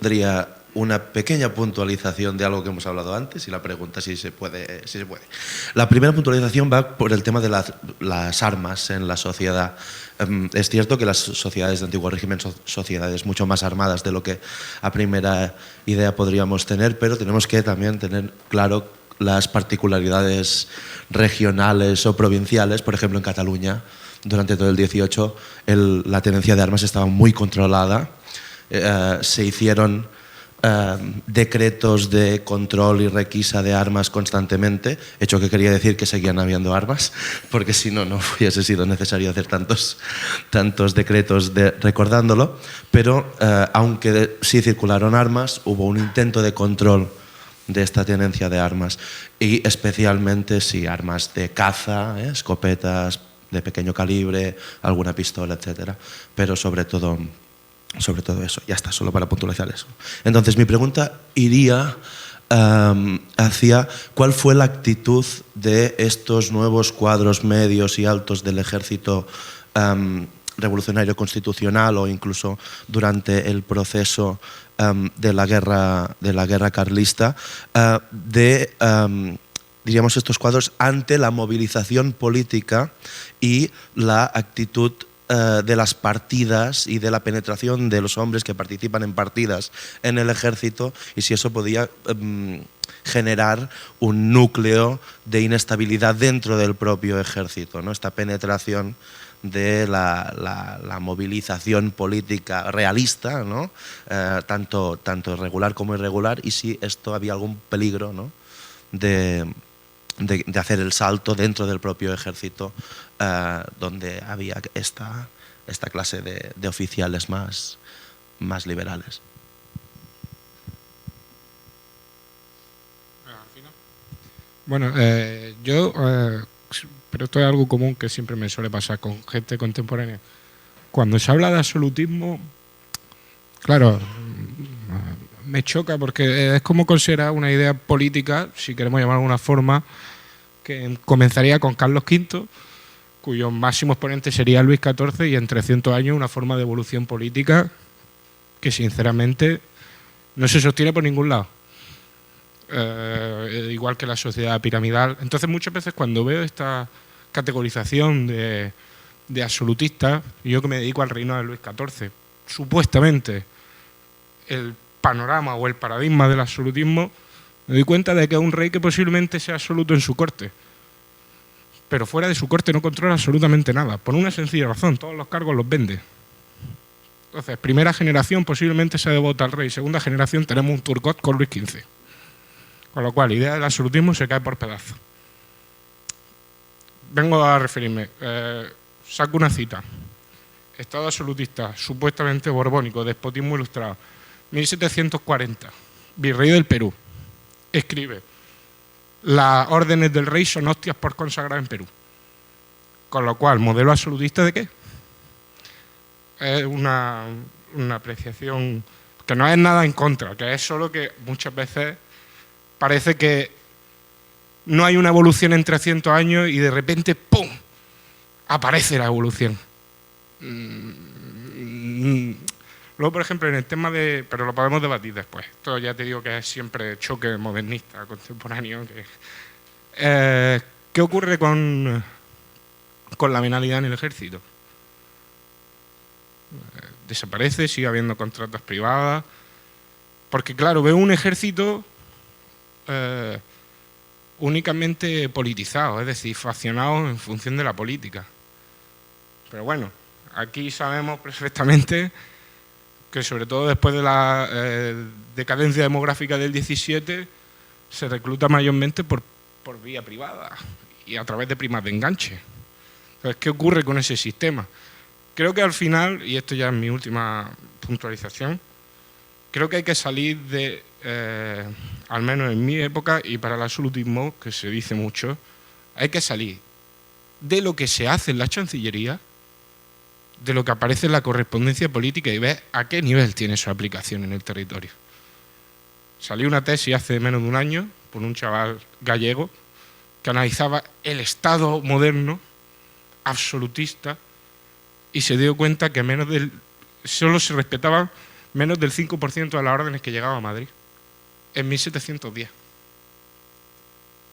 Tendría una pequeña puntualización de algo que hemos hablado antes y la pregunta si se puede. La primera puntualización va por el tema de las armas en la sociedad. Es cierto que las sociedades de antiguo régimen son sociedades mucho más armadas de lo que a primera idea podríamos tener, pero tenemos que también tener claro las particularidades regionales o provinciales. Por ejemplo, en Cataluña, durante todo el 18, la tenencia de armas estaba muy controlada. Se hicieron decretos de control y requisa de armas constantemente, hecho que quería decir que seguían habiendo armas, porque si no, no hubiese sido necesario hacer tantos decretos recordándolo, pero aunque sí circularon armas, hubo un intento de control de esta tenencia de armas, y especialmente armas de caza, escopetas de pequeño calibre, alguna pistola, etcétera, pero sobre todo eso. Ya está, solo para puntualizar eso. Entonces, mi pregunta iría hacia cuál fue la actitud de estos nuevos cuadros medios y altos del ejército revolucionario constitucional, o incluso durante el proceso de la guerra carlista, diríamos, estos cuadros ante la movilización política y la actitud de las partidas y de la penetración de los hombres que participan en partidas en el ejército, y si eso podía generar un núcleo de inestabilidad dentro del propio ejército, ¿no? Esta penetración de la movilización política realista, ¿no? tanto regular como irregular, y si esto había algún peligro, ¿no? de hacer el salto dentro del propio ejército, donde había esta clase de oficiales más liberales. Bueno, pero esto es algo común que siempre me suele pasar con gente contemporánea. Cuando se habla de absolutismo, claro, me choca porque es como considerar una idea política, si queremos llamar de alguna forma, que comenzaría con Carlos V, cuyo máximo exponente sería Luis XIV, y en 300 años una forma de evolución política que sinceramente no se sostiene por ningún lado. Igual que la sociedad piramidal. Entonces, muchas veces cuando veo esta categorización de absolutistas, yo que me dedico al reino de Luis XIV, supuestamente el panorama o el paradigma del absolutismo, me doy cuenta de que es un rey que posiblemente sea absoluto en su corte, pero fuera de su corte no controla absolutamente nada, por una sencilla razón: todos los cargos los vende. Entonces, primera generación posiblemente sea devota al rey, segunda generación tenemos un Turgot con Luis XV. Con lo cual, la idea del absolutismo se cae por pedazos. Vengo a referirme, saco una cita. Estado absolutista, supuestamente borbónico, despotismo ilustrado, 1740. virrey del Perú, escribe: las órdenes del rey son hostias por consagrar en Perú. Con lo cual, ¿modelo absolutista de qué? Es una apreciación que no es nada en contra, que es solo que muchas veces parece que no hay una evolución en 300 años y de repente ¡pum!, aparece la evolución. Luego, por ejemplo, en el tema de... Pero lo podemos debatir después. Esto ya te digo que es siempre choque modernista, contemporáneo. ¿Qué ocurre con la venalidad en el ejército? Desaparece, sigue habiendo contratas privadas. Porque, claro, veo un ejército únicamente politizado, es decir, faccionado en función de la política. Pero bueno, aquí sabemos perfectamente que sobre todo después de la decadencia demográfica del 17 se recluta mayormente por vía privada y a través de primas de enganche. Entonces, ¿qué ocurre con ese sistema? Creo que al final, y esto ya es mi última puntualización, creo que hay que salir de, al menos en mi época y para el absolutismo, que se dice mucho, hay que salir de lo que se hace en la Chancillería, de lo que aparece en la correspondencia política y ver a qué nivel tiene su aplicación en el territorio. Salió una tesis hace menos de un año por un chaval gallego que analizaba el Estado moderno, absolutista, y se dio cuenta que solo se respetaban menos del 5% de las órdenes que llegaban a Madrid, en 1710,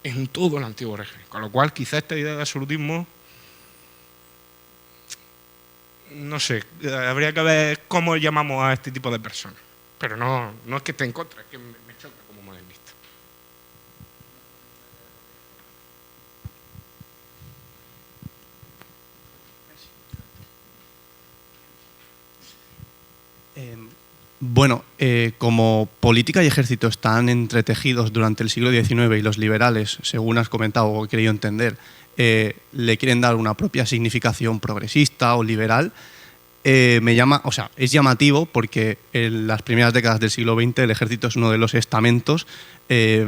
en todo el antiguo régimen. Con lo cual, quizá esta idea de absolutismo, no sé, habría que ver cómo llamamos a este tipo de personas. Pero no es que esté en contra, es que me choca como modernista. Bueno, como política y ejército están entretejidos durante el siglo XIX y los liberales, según has comentado o he querido entender, le quieren dar una propia significación progresista o liberal, es llamativo porque en las primeras décadas del siglo XX el ejército es uno de los estamentos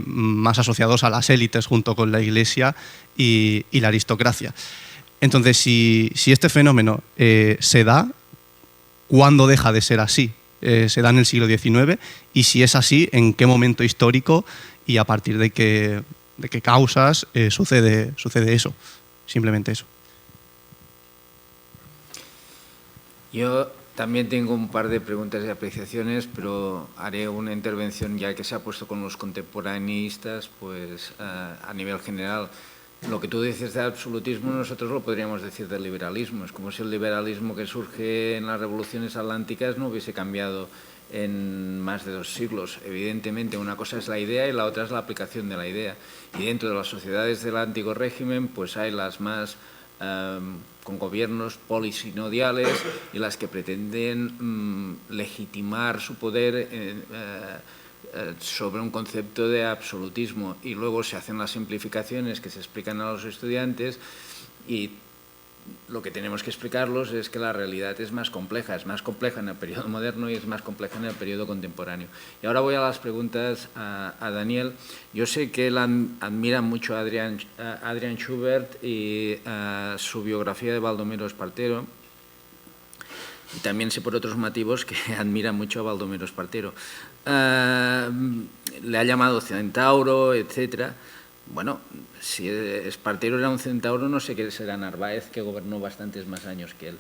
más asociados a las élites junto con la Iglesia y la aristocracia. Entonces, si este fenómeno se da, ¿cuándo deja de ser así? Se da en el siglo XIX, y si es así, ¿en qué momento histórico y a partir de qué causas sucede eso? Simplemente eso. Yo también tengo un par de preguntas y apreciaciones, pero haré una intervención ya que se ha puesto con los contemporaneistas, pues a nivel general. Lo que tú dices de absolutismo, nosotros lo podríamos decir del liberalismo. Es como si el liberalismo que surge en las revoluciones atlánticas no hubiese cambiado en más de 2 siglos. Evidentemente, una cosa es la idea y la otra es la aplicación de la idea. Y dentro de las sociedades del antiguo régimen, pues hay las más con gobiernos polisinodiales y las que pretenden legitimar su poder sobre un concepto de absolutismo, y luego se hacen las simplificaciones que se explican a los estudiantes, y lo que tenemos que explicarlos es que la realidad es más compleja en el periodo moderno y es más compleja en el periodo contemporáneo. Y ahora voy a las preguntas a Daniel. Yo sé que él admira mucho a Adrian Schubert y su biografía de Baldomero Espartero, y también sé por otros motivos que admira mucho a Baldomero Espartero. Le ha llamado centauro, etc. Bueno, si Espartero era un centauro, no sé qué será Narváez, que gobernó bastantes más años que él.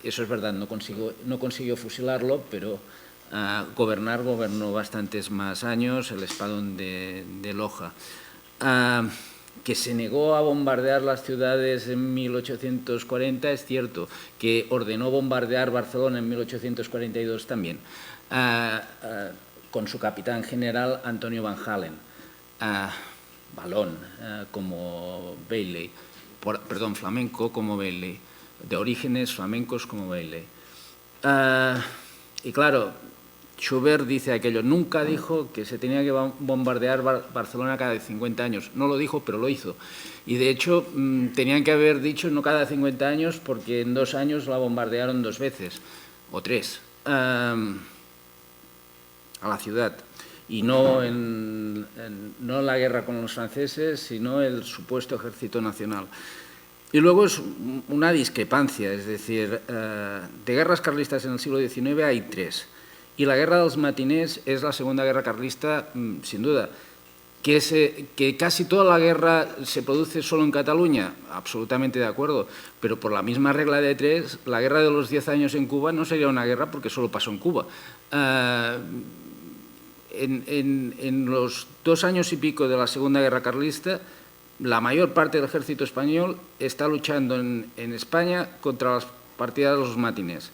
Eso es verdad, no consiguió fusilarlo, pero gobernó bastantes más años, el espadón de Loja. Que se negó a bombardear las ciudades en 1840, es cierto. Que ordenó bombardear Barcelona en 1842 también, con su capitán general Antonio Van Halen, valón como Bailey, flamenco como Bailey, de orígenes flamencos como Bailey. Y claro, Schubert dice aquello, nunca dijo que se tenía que bombardear Barcelona cada 50 años. No lo dijo, pero lo hizo. Y de hecho, tenían que haber dicho no cada 50 años, porque en 2 años la bombardearon 2 veces, o 3, a la ciudad. y no no la guerra con los franceses, sino el supuesto ejército nacional. Y luego es una discrepancia, es decir, de guerras carlistas en el siglo XIX hay 3, y la guerra de los matinés es la segunda guerra carlista, sin duda. Que casi toda la guerra se produce solo en Cataluña, absolutamente de acuerdo, pero por la misma regla de 3, la guerra de los 10 años en Cuba no sería una guerra porque solo pasó en Cuba. En los 2 años y pico de la Segunda Guerra Carlista, la mayor parte del ejército español está luchando en España contra las partidas de los matinés,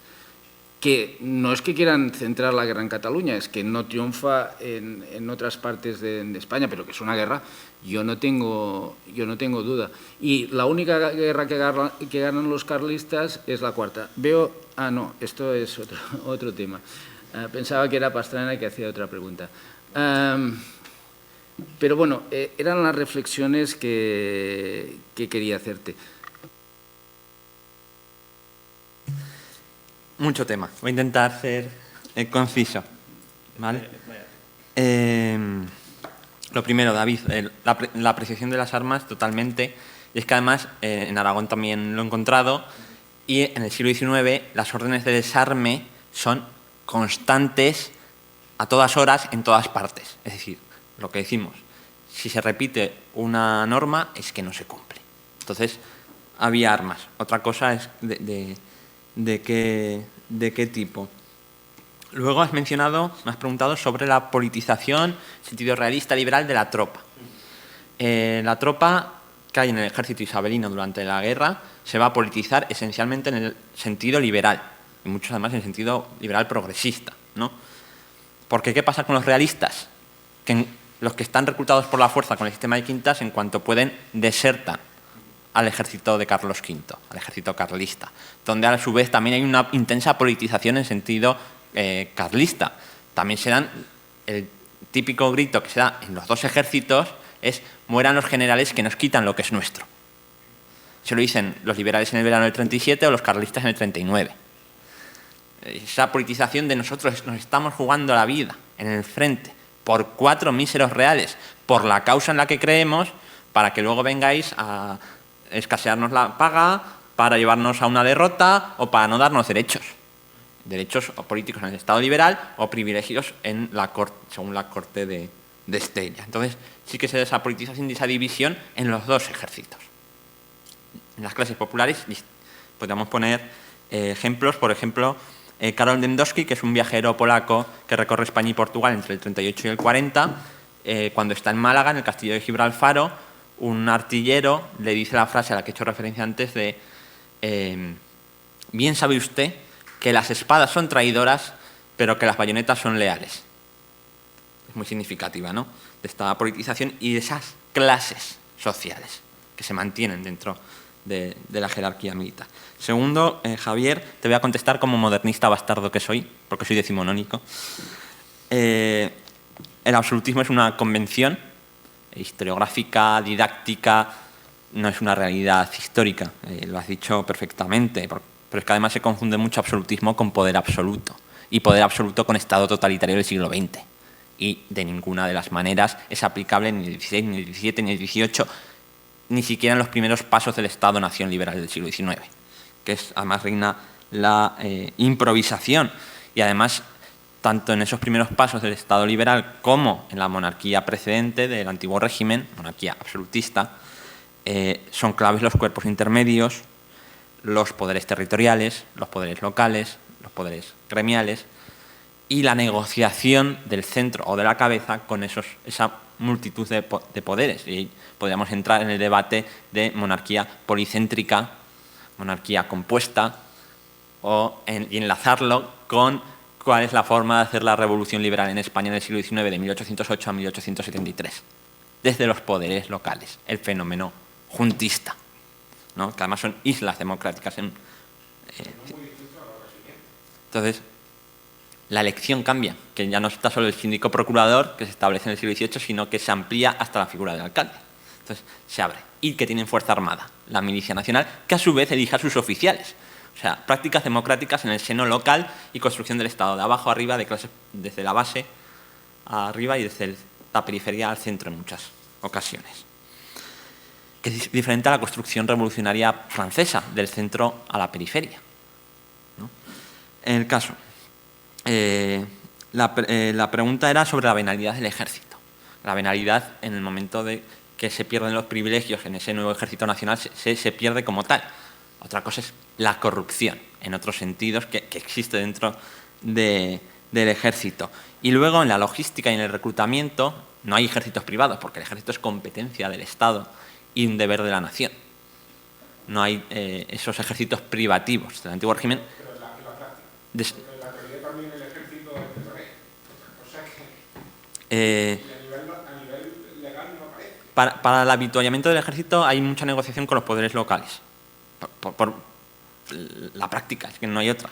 que no es que quieran centrar la guerra en Cataluña, es que no triunfa en otras partes de España, pero que es una guerra, yo no tengo duda. Y la única guerra que ganan los carlistas es la cuarta. No, esto es otro tema. Pensaba que era Pastrana que hacía otra pregunta. Pero bueno, eran las reflexiones que quería hacerte. Mucho tema. Voy a intentar ser conciso. ¿Vale? Lo primero, David, la apreciación de las armas totalmente. Y es que además en Aragón también lo he encontrado. Y en el siglo XIX las órdenes de desarme son constantes a todas horas en todas partes. Es decir, lo que decimos, si se repite una norma es que no se cumple. Entonces, había armas. Otra cosa es de qué tipo. Luego me has preguntado sobre la politización, sentido realista, liberal de la tropa. La tropa que hay en el ejército isabelino durante la guerra se va a politizar esencialmente en el sentido liberal, y muchos además en el sentido liberal progresista, ¿no? Porque ¿qué pasa con los realistas? Que los que están reclutados por la fuerza con el sistema de quintas, en cuanto pueden, desertan al ejército de Carlos V, al ejército carlista, donde a su vez también hay una intensa politización en sentido carlista. También se dan, el típico grito que se da en los dos ejércitos es mueran los generales que nos quitan lo que es nuestro. Se lo dicen los liberales en el verano del 37 o los carlistas en el 39. Esa politización de nosotros nos estamos jugando la vida en el frente por 4 míseros reales, por la causa en la que creemos, para que luego vengáis a escasearnos la paga, para llevarnos a una derrota o para no darnos derechos políticos en el Estado liberal o privilegios en la corte, según la corte de Estella. Entonces sí que se da esa politización y esa división en los dos ejércitos. En las clases populares podríamos poner ejemplos, por ejemplo, Karol Dembowski, que es un viajero polaco que recorre España y Portugal entre el 38 y el 40, cuando está en Málaga, en el castillo de Gibralfaro, un artillero le dice la frase a la que he hecho referencia antes de bien sabe usted que las espadas son traidoras, pero que las bayonetas son leales. Es muy significativa, ¿no?, de esta politización y de esas clases sociales que se mantienen dentro de la jerarquía militar. Segundo, Javier, te voy a contestar como modernista bastardo que soy, porque soy decimonónico. El absolutismo es una convención historiográfica, didáctica, no es una realidad histórica, lo has dicho perfectamente, pero es que además se confunde mucho absolutismo con poder absoluto, y poder absoluto con Estado totalitario del siglo XX. Y de ninguna de las maneras es aplicable ni el XVI, ni el XVII, ni el XVIII, ni siquiera en los primeros pasos del Estado-nación liberal del siglo XIX, que es, además reina la improvisación, y además tanto en esos primeros pasos del Estado liberal como en la monarquía precedente del antiguo régimen, monarquía absolutista, son claves los cuerpos intermedios, los poderes territoriales, los poderes locales, los poderes gremiales y la negociación del centro o de la cabeza con esa multitud de poderes. Y podríamos entrar en el debate de monarquía policéntrica, monarquía compuesta, y enlazarlo con cuál es la forma de hacer la revolución liberal en España en el siglo XIX, de 1808 a 1873, desde los poderes locales, el fenómeno juntista, ¿no?, que además son islas democráticas. Entonces, la elección cambia, que ya no está solo el síndico procurador que se establece en el siglo XVIII, sino que se amplía hasta la figura del alcalde. Entonces, se abre. Y que tienen fuerza armada, la milicia nacional, que a su vez elige a sus oficiales. O sea, prácticas democráticas en el seno local y construcción del Estado, de abajo a arriba, de clases, desde la base arriba y desde la periferia al centro en muchas ocasiones. Que es diferente a la construcción revolucionaria francesa, del centro a la periferia, ¿no? En el caso, la pregunta era sobre la venalidad del ejército. La venalidad en el momento de que se pierden los privilegios en ese nuevo ejército nacional se pierde como tal. Otra cosa es la corrupción, en otros sentidos, que existe dentro del ejército. Y luego en la logística y en el reclutamiento no hay ejércitos privados, porque el ejército es competencia del Estado y un deber de la nación. No hay esos ejércitos privativos del antiguo régimen. Pero en la práctica. En la teoría también el ejército es del rey. O sea que a nivel legal no aparece. Para el habituallamiento del ejército hay mucha negociación con los poderes locales. Por la práctica, es que no hay otra.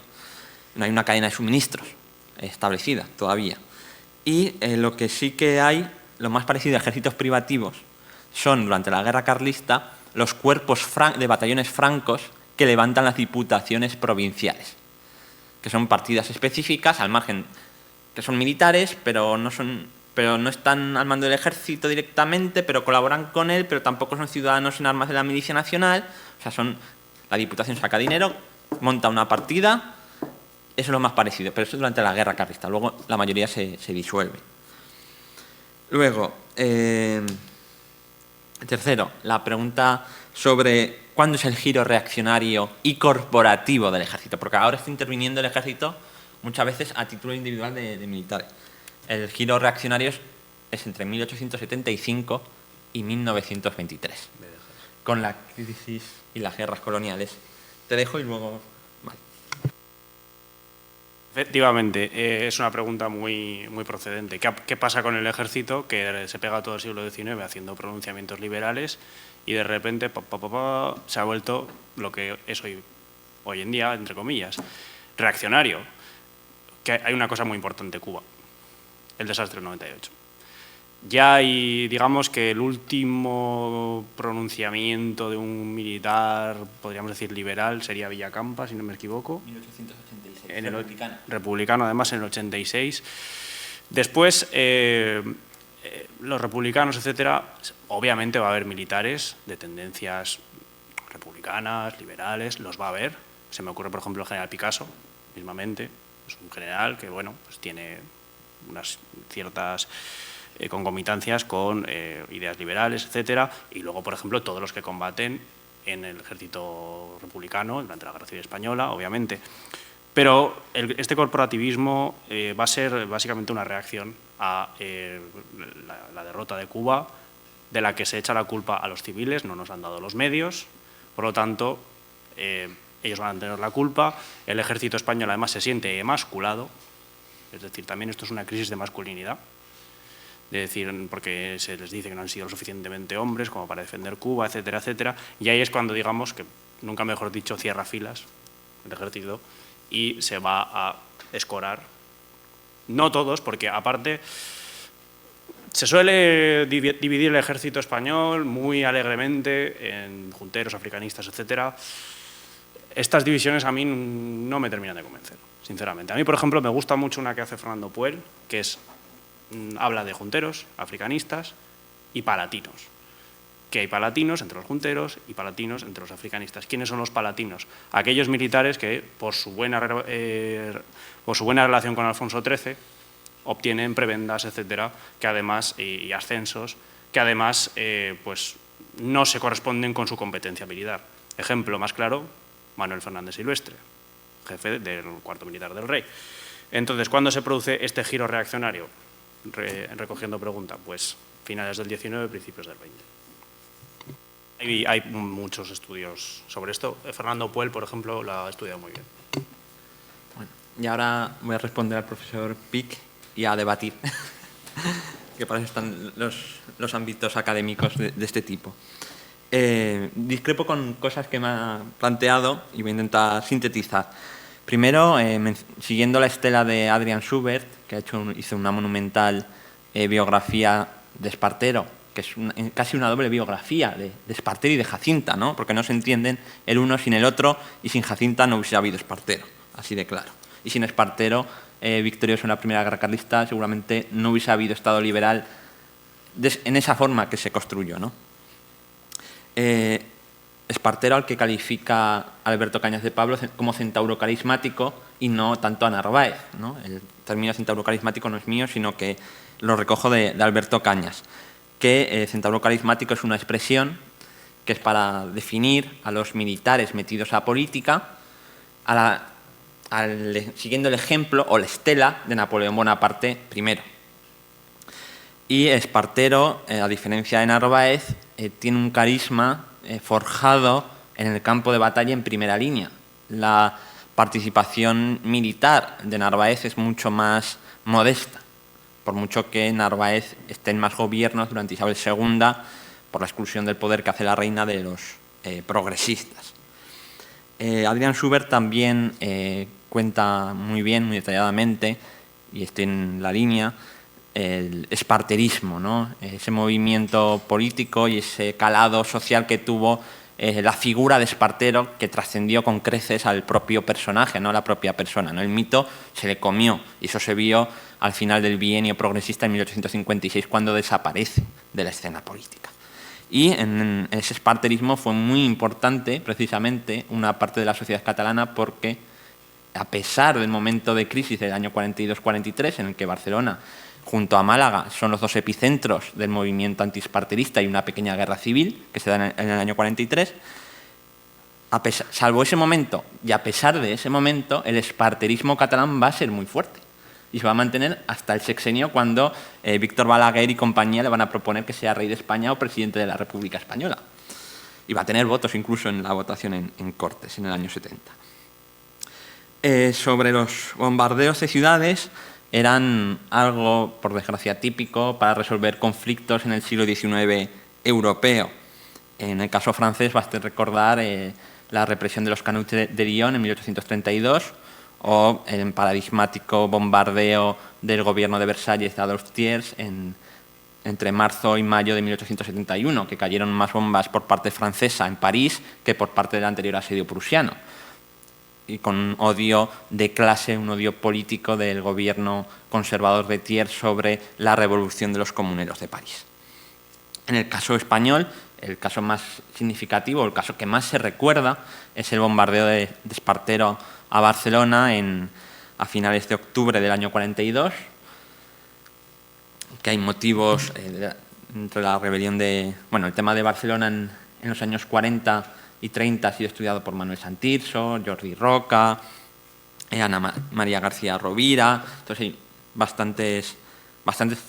No hay una cadena de suministros establecida todavía. Y lo que sí que hay, lo más parecido a ejércitos privativos, son durante la guerra carlista los cuerpos de batallones francos que levantan las diputaciones provinciales, que son partidas específicas al margen, que son militares, pero no están al mando del ejército directamente, pero colaboran con él, pero tampoco son ciudadanos en armas de la milicia nacional. O sea, la diputación saca dinero, monta una partida, eso es lo más parecido, pero eso es durante la guerra carlista. Luego la mayoría se disuelve. Luego, tercero, la pregunta sobre cuándo es el giro reaccionario y corporativo del ejército, porque ahora está interviniendo el ejército muchas veces a título individual de militares. El giro reaccionario es entre 1875 y 1923, con la crisis y las guerras coloniales. Te dejo y luego... Vale. Efectivamente, es una pregunta muy procedente. ¿Qué pasa con el ejército que se pega todo el siglo XIX haciendo pronunciamientos liberales y de repente se ha vuelto lo que es hoy en día, entre comillas, reaccionario? Que hay una cosa muy importante, Cuba, el desastre del 98. Ya hay, digamos que el último pronunciamiento de un militar, podríamos decir liberal, sería Villacampa, si no me equivoco. 1886, republicano, además, en el 86. Después, los republicanos, etcétera, obviamente va a haber militares de tendencias republicanas, liberales, los va a haber. Se me ocurre, por ejemplo, el general Picasso, mismamente. Es un general que, bueno, pues tiene unas ciertas concomitancias con ideas liberales, etcétera, y luego, por ejemplo, todos los que combaten en el ejército republicano durante la Guerra Civil Española, obviamente. Pero este corporativismo va a ser básicamente una reacción a la derrota de Cuba, de la que se echa la culpa a los civiles, no nos han dado los medios, por lo tanto, ellos van a tener la culpa. El ejército español además se siente emasculado, es decir, también esto es una crisis de masculinidad, de decir, porque se les dice que no han sido lo suficientemente hombres como para defender Cuba, etcétera, etcétera, y ahí es cuando, digamos, que nunca mejor dicho, cierra filas el ejército y se va a escorar. No todos, porque aparte se suele dividir el ejército español muy alegremente en junteros, africanistas, etcétera. Estas divisiones a mí no me terminan de convencer, sinceramente. A mí, por ejemplo, me gusta mucho una que hace Fernando Puel, que habla de junteros, africanistas y palatinos. Que hay palatinos entre los junteros y palatinos entre los africanistas. ¿Quiénes son los palatinos? Aquellos militares que, por su buena relación con Alfonso XIII, obtienen prebendas, etcétera, que además, y ascensos, que además pues, no se corresponden con su competencia militar. Ejemplo más claro, Manuel Fernández Silvestre, jefe del Cuarto Militar del Rey. Entonces, ¿cuándo se produce este giro reaccionario? Recogiendo pregunta, pues finales del 19, principios del 20. Hay muchos estudios sobre esto. Fernando Puel, por ejemplo, lo ha estudiado muy bien. Bueno, y ahora voy a responder al profesor Pic y a debatir, que para eso están los ámbitos académicos de este tipo. Discrepo con cosas que me ha planteado y voy a intentar sintetizar. Primero, siguiendo la estela de Adrian Schubert, que hizo una monumental biografía de Espartero, que es casi una doble biografía de Espartero y de Jacinta, ¿no? Porque no se entienden el uno sin el otro y sin Jacinta no hubiese habido Espartero, así de claro. y sin Espartero, victorioso en la Primera Guerra Carlista, seguramente no hubiese habido Estado liberal en esa forma que se construyó, ¿no? Espartero, al que califica Alberto Cañas de Pablo como centauro carismático y no tanto a Narváez, ¿no? El término centauro carismático no es mío, sino que lo recojo de Alberto Cañas, que centauro carismático es una expresión que es para definir a los militares metidos a política siguiendo el ejemplo o la estela de Napoleón Bonaparte I. Y Espartero, a diferencia de Narváez, tiene un carisma forjado en el campo de batalla en primera línea. La participación militar de Narváez es mucho más modesta, por mucho que Narváez esté en más gobiernos durante Isabel II por la exclusión del poder que hace la reina de los progresistas. Adrian Schubert también cuenta muy bien, muy detalladamente, y estoy en la línea, el esparterismo, ¿no? Ese movimiento político y ese calado social que tuvo la figura de Espartero, que trascendió con creces al propio personaje, no a la propia persona, ¿no? El mito se le comió y eso se vio al final del bienio progresista en 1856, cuando desaparece de la escena política. Y en ese esparterismo fue muy importante, precisamente, una parte de la sociedad catalana, porque a pesar del momento de crisis del año 42-43, en el que Barcelona junto a Málaga son los dos epicentros del movimiento antiesparterista y una pequeña guerra civil que se da en el año 43, salvo ese momento y a pesar de ese momento, el esparterismo catalán va a ser muy fuerte y se va a mantener hasta el sexenio, cuando Víctor Balaguer y compañía le van a proponer que sea rey de España o presidente de la República Española. Y va a tener votos incluso en la votación en Cortes en el año 70. Sobre los bombardeos de ciudades, eran algo, por desgracia, típico para resolver conflictos en el siglo XIX europeo. En el caso francés, basta recordar la represión de los canuts de Lyon en 1832 o el paradigmático bombardeo del gobierno de Versalles de Adolphe Thiers entre marzo y mayo de 1871, que cayeron más bombas por parte francesa en París que por parte del anterior asedio prusiano, y con un odio de clase, un odio político del gobierno conservador de Thiers sobre la revolución de los comuneros de París. En el caso español, el caso más significativo, el caso que más se recuerda, es el bombardeo de Espartero a Barcelona a finales de octubre del año 42, que hay motivos entre la rebelión el tema de Barcelona en los años 40 y 30 ha sido estudiado por Manuel Santirso, Jordi Roca, Ana María García Rovira. Entonces hay bastantes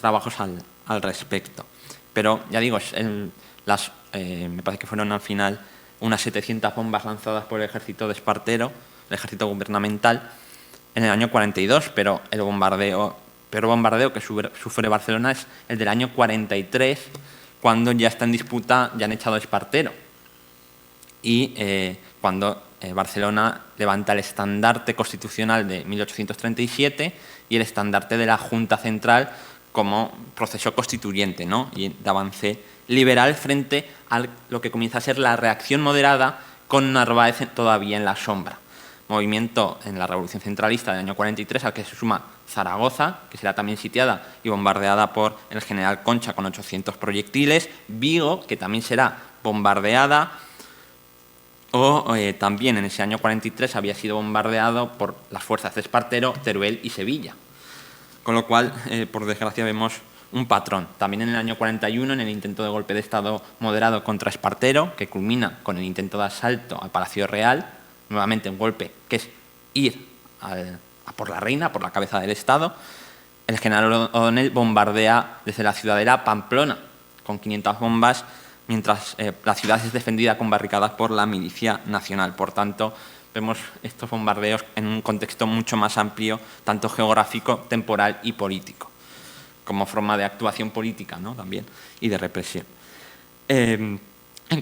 trabajos al respecto. Pero ya digo, me parece que fueron al final unas 700 bombas lanzadas por el ejército de Espartero, el ejército gubernamental, en el año 42, pero el peor bombardeo que sufre Barcelona es el del año 43, cuando ya está en disputa, ya han echado a Espartero. Y cuando Barcelona levanta el estandarte constitucional de 1837 y el estandarte de la Junta Central como proceso constituyente, ¿no? Y de avance liberal frente a lo que comienza a ser la reacción moderada con Narváez todavía en la sombra. Movimiento en la Revolución Centralista del año 43 al que se suma Zaragoza, que será también sitiada y bombardeada por el general Concha con 800 proyectiles, Vigo, que también será bombardeada, o también en ese año 43 había sido bombardeado por las fuerzas de Espartero, Teruel y Sevilla. Con lo cual, por desgracia, vemos un patrón. También en el año 41, en el intento de golpe de Estado moderado contra Espartero, que culmina con el intento de asalto al Palacio Real, nuevamente un golpe que es ir a por la reina, por la cabeza del Estado, el general O'Donnell bombardea desde la ciudadela Pamplona con 500 bombas, mientras la ciudad es defendida con barricadas por la milicia nacional. Por tanto, vemos estos bombardeos en un contexto mucho más amplio, tanto geográfico, temporal y político, como forma de actuación política, ¿no? También, y de represión. En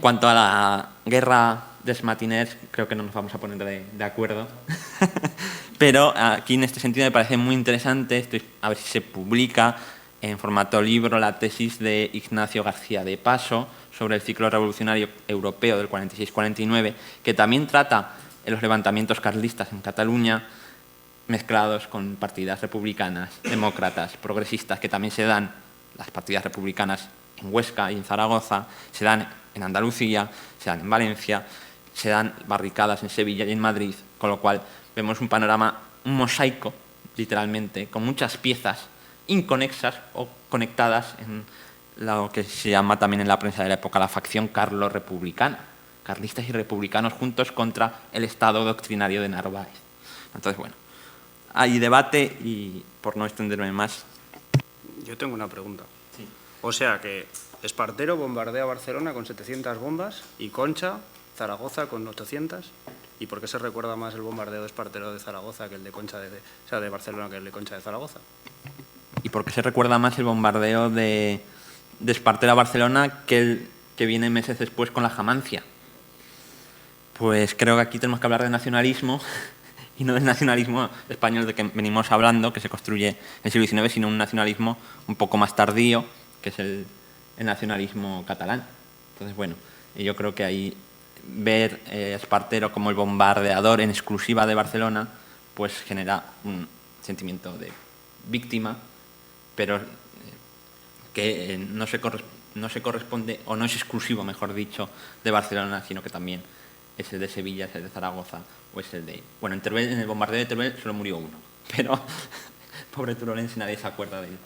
cuanto a la guerra des Matiners, creo que no nos vamos a poner de acuerdo, pero aquí en este sentido me parece muy interesante, a ver si se publica en formato libro la tesis de Ignacio García de Paso sobre el ciclo revolucionario europeo del 46-49, que también trata los levantamientos carlistas en Cataluña mezclados con partidas republicanas, demócratas, progresistas, que también se dan, las partidas republicanas en Huesca y en Zaragoza, se dan en Andalucía, se dan en Valencia, se dan barricadas en Sevilla y en Madrid, con lo cual vemos un panorama, un mosaico, literalmente, con muchas piezas inconexas o conectadas en lo que se llama también en la prensa de la época la facción carlo-republicana, carlistas y republicanos juntos contra el Estado doctrinario de Narváez. Entonces, bueno, hay debate y, por no extenderme más... Yo tengo una pregunta. Sí. O sea que Espartero bombardea Barcelona con 700 bombas y Concha, Zaragoza con 800. ¿Y por qué se recuerda más el bombardeo de Espartero de Zaragoza que el de Concha de Barcelona que el de Concha de Zaragoza? ¿Y por qué se recuerda más el bombardeo de Espartero a Barcelona que el que viene meses después con la Jamancia? Pues creo que aquí tenemos que hablar de nacionalismo y no del nacionalismo español de que venimos hablando, que se construye en el siglo XIX, sino un nacionalismo un poco más tardío, que es el nacionalismo catalán. Entonces, bueno, yo creo que ahí ver a Espartero como el bombardeador en exclusiva de Barcelona, pues genera un sentimiento de víctima, pero que no se corresponde, o no es exclusivo, mejor dicho, de Barcelona, sino que también es el de Sevilla, es el de Zaragoza, o es el de... Bueno, en Teruel, en el bombardeo de Teruel solo murió uno, pero pobre turolense, nadie se acuerda de él.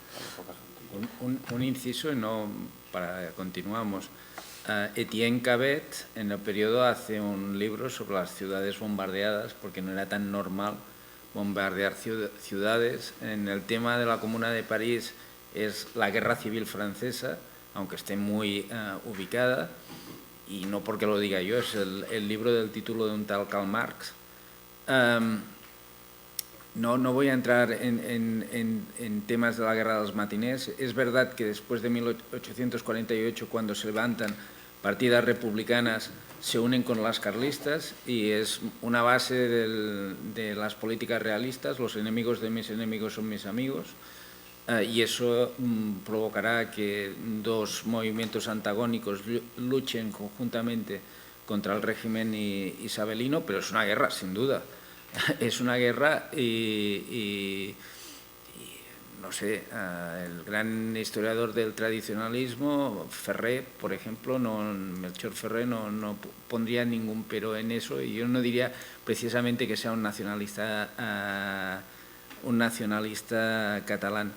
Un inciso, y no, continuamos. Etienne Cabet, en el periodo, hace un libro sobre las ciudades bombardeadas, porque no era tan normal bombardear ciudades. En el tema de la Comuna de París es la Guerra Civil Francesa, aunque esté muy ubicada, y no porque lo diga yo, es el libro del título de un tal Karl Marx. No voy a entrar en temas de la Guerra de los Matinés. Es verdad que después de 1848, cuando se levantan partidas republicanas, se unen con las carlistas y es una base de las políticas realistas: los enemigos de mis enemigos son mis amigos. Y eso provocará que dos movimientos antagónicos luchen conjuntamente contra el régimen isabelino, pero es una guerra, sin duda. Es una guerra y no sé, el gran historiador del tradicionalismo, Ferré, por ejemplo, Melchor Ferré, no pondría ningún pero en eso, y yo no diría precisamente que sea un nacionalista catalán.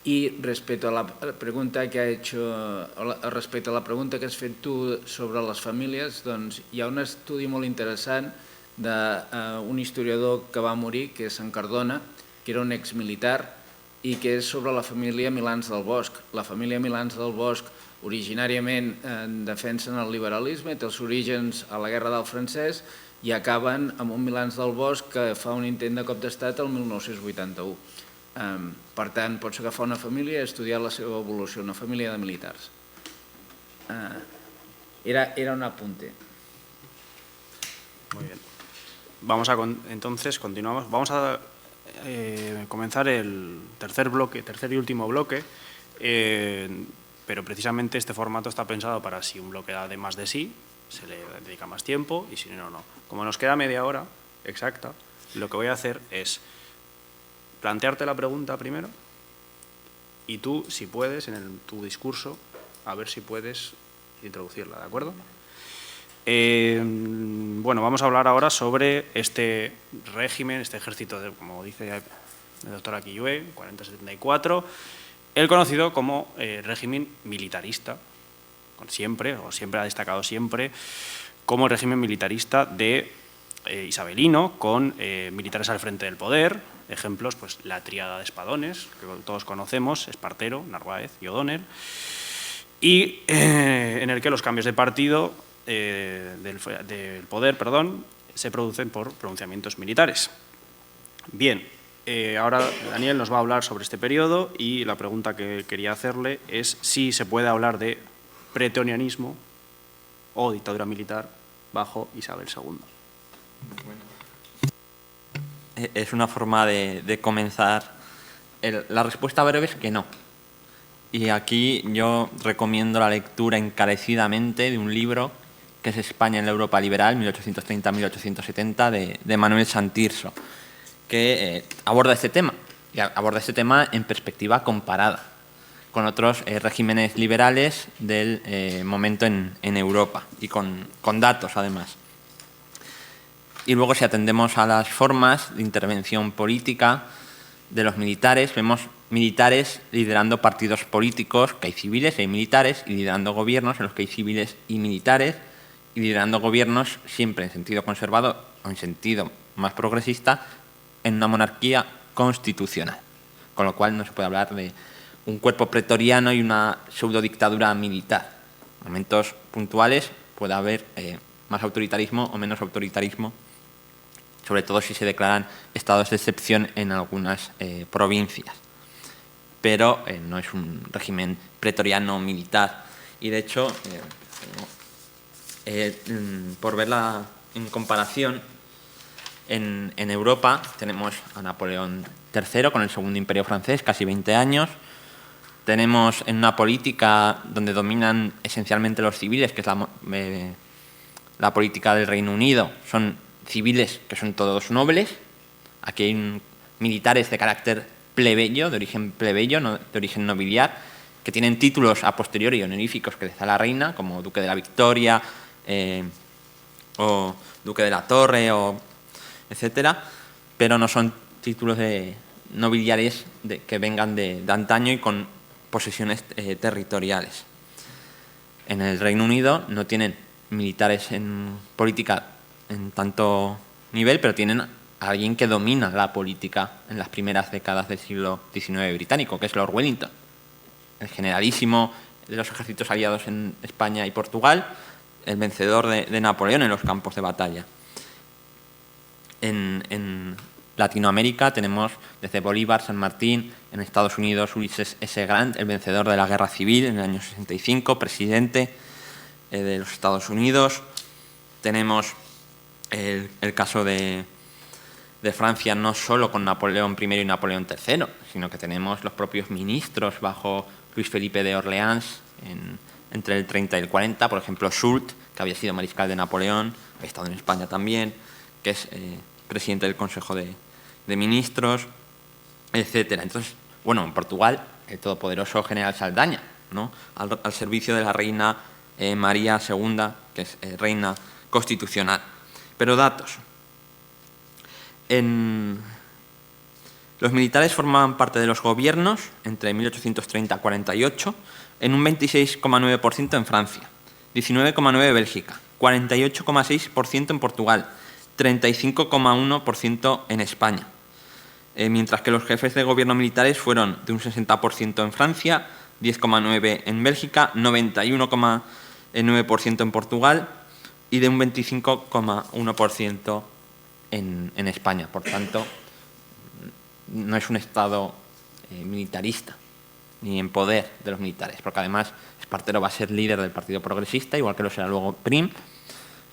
Y respecto a la pregunta que ha hecho, respecto a la pregunta que has fet tu sobre les famílies, doncs hi ha un estudi molt interessant d'un historiador que va morir, que és en Cardona, que era un exmilitar, i que és sobre la família Milans del Bosch. La família Milans del Bosch originàriament defensen el liberalisme, té els orígens a la Guerra del Francès i acaben amb un Milans del Bosch que fa un intent de cop d'estat el 1981. Per tant, pots agafar una família i estudiar la seva evolució, una família de militars. Era un apunte. Muy bien. Entonces, continuamos. Vamos a comenzar el tercer y último bloque, pero precisamente este formato está pensado para si un bloque da de más de sí, se le dedica más tiempo, y si no, no. Como nos queda media hora exacta, lo que voy a hacer es plantearte la pregunta primero y tú, si puedes, en tu discurso, a ver si puedes introducirla, ¿de acuerdo? Bueno, vamos a hablar ahora sobre este régimen, este ejército, como dice el doctor Aquillué, 40-74, el conocido como régimen militarista, siempre ha destacado siempre como régimen militarista de isabelino, con militares al frente del poder. Ejemplos, pues la tríada de espadones, que todos conocemos, Espartero, Narváez y O'Donnell, y en el que los cambios de partido del poder, se producen por pronunciamientos militares. Bien, ahora Daniel nos va a hablar sobre este periodo, y la pregunta que quería hacerle es si se puede hablar de pretorianismo o dictadura militar bajo Isabel II. Es una forma de comenzar. La respuesta breve es que no. Y aquí yo recomiendo la lectura encarecidamente de un libro que es España en la Europa liberal, 1830-1870, de Manuel Santirso, que aborda este tema, y aborda este tema en perspectiva comparada con otros regímenes liberales del momento en Europa, y con datos además. Y luego, si atendemos a las formas de intervención política de los militares, vemos militares liderando partidos políticos, que hay civiles y hay militares, y liderando gobiernos en los que hay civiles y militares, y liderando gobiernos siempre en sentido conservador o en sentido más progresista, en una monarquía constitucional. Con lo cual no se puede hablar de un cuerpo pretoriano y una pseudodictadura militar. En momentos puntuales puede haber más autoritarismo o menos autoritarismo, sobre todo si se declaran estados de excepción en algunas provincias. Pero no es un régimen pretoriano militar. Y de hecho, por verla en comparación, en Europa tenemos a Napoleón III con el Segundo Imperio francés, casi 20 años. Tenemos en una política donde dominan esencialmente los civiles, que es la política del Reino Unido, son civiles que son todos nobles. Aquí hay militares de carácter plebeyo, de origen plebeyo, no de origen nobiliar, que tienen títulos a posteriori honoríficos que les da la reina, como Duque de la Victoria, o Duque de la Torre, etcétera, pero no son títulos nobiliares que vengan de antaño y con posesiones territoriales. En el Reino Unido no tienen militares en política en tanto nivel, pero tienen a alguien que domina la política en las primeras décadas del siglo XIX británico, que es Lord Wellington, el generalísimo de los ejércitos aliados en España y Portugal, el vencedor de Napoleón en los campos de batalla. En Latinoamérica tenemos desde Bolívar, San Martín, en Estados Unidos Ulysses S. Grant, el vencedor de la Guerra Civil en el año 65, presidente de los Estados Unidos. Tenemos el caso de Francia, no solo con Napoleón I y Napoleón III, sino que tenemos los propios ministros bajo Luis Felipe de Orleans entre el 30 y el 40, por ejemplo Soult, que había sido mariscal de Napoleón, había estado en España también, que es presidente del Consejo de Ministros, etcétera. Entonces, bueno, en Portugal, el todopoderoso general Saldaña, ¿no?, al servicio de la reina María II, que es reina constitucional. Pero datos. Los militares formaban parte de los gobiernos entre 1830 y 48 en un 26,9% en Francia, 19,9% en Bélgica, 48,6% en Portugal, 35,1% en España. Mientras que los jefes de gobierno militares fueron de un 60% en Francia, 10,9% en Bélgica, 91,9% en Portugal y de un 25,1% en España. Por tanto, no es un Estado militarista ni en poder de los militares, porque además Espartero va a ser líder del Partido Progresista, igual que lo será luego Prim,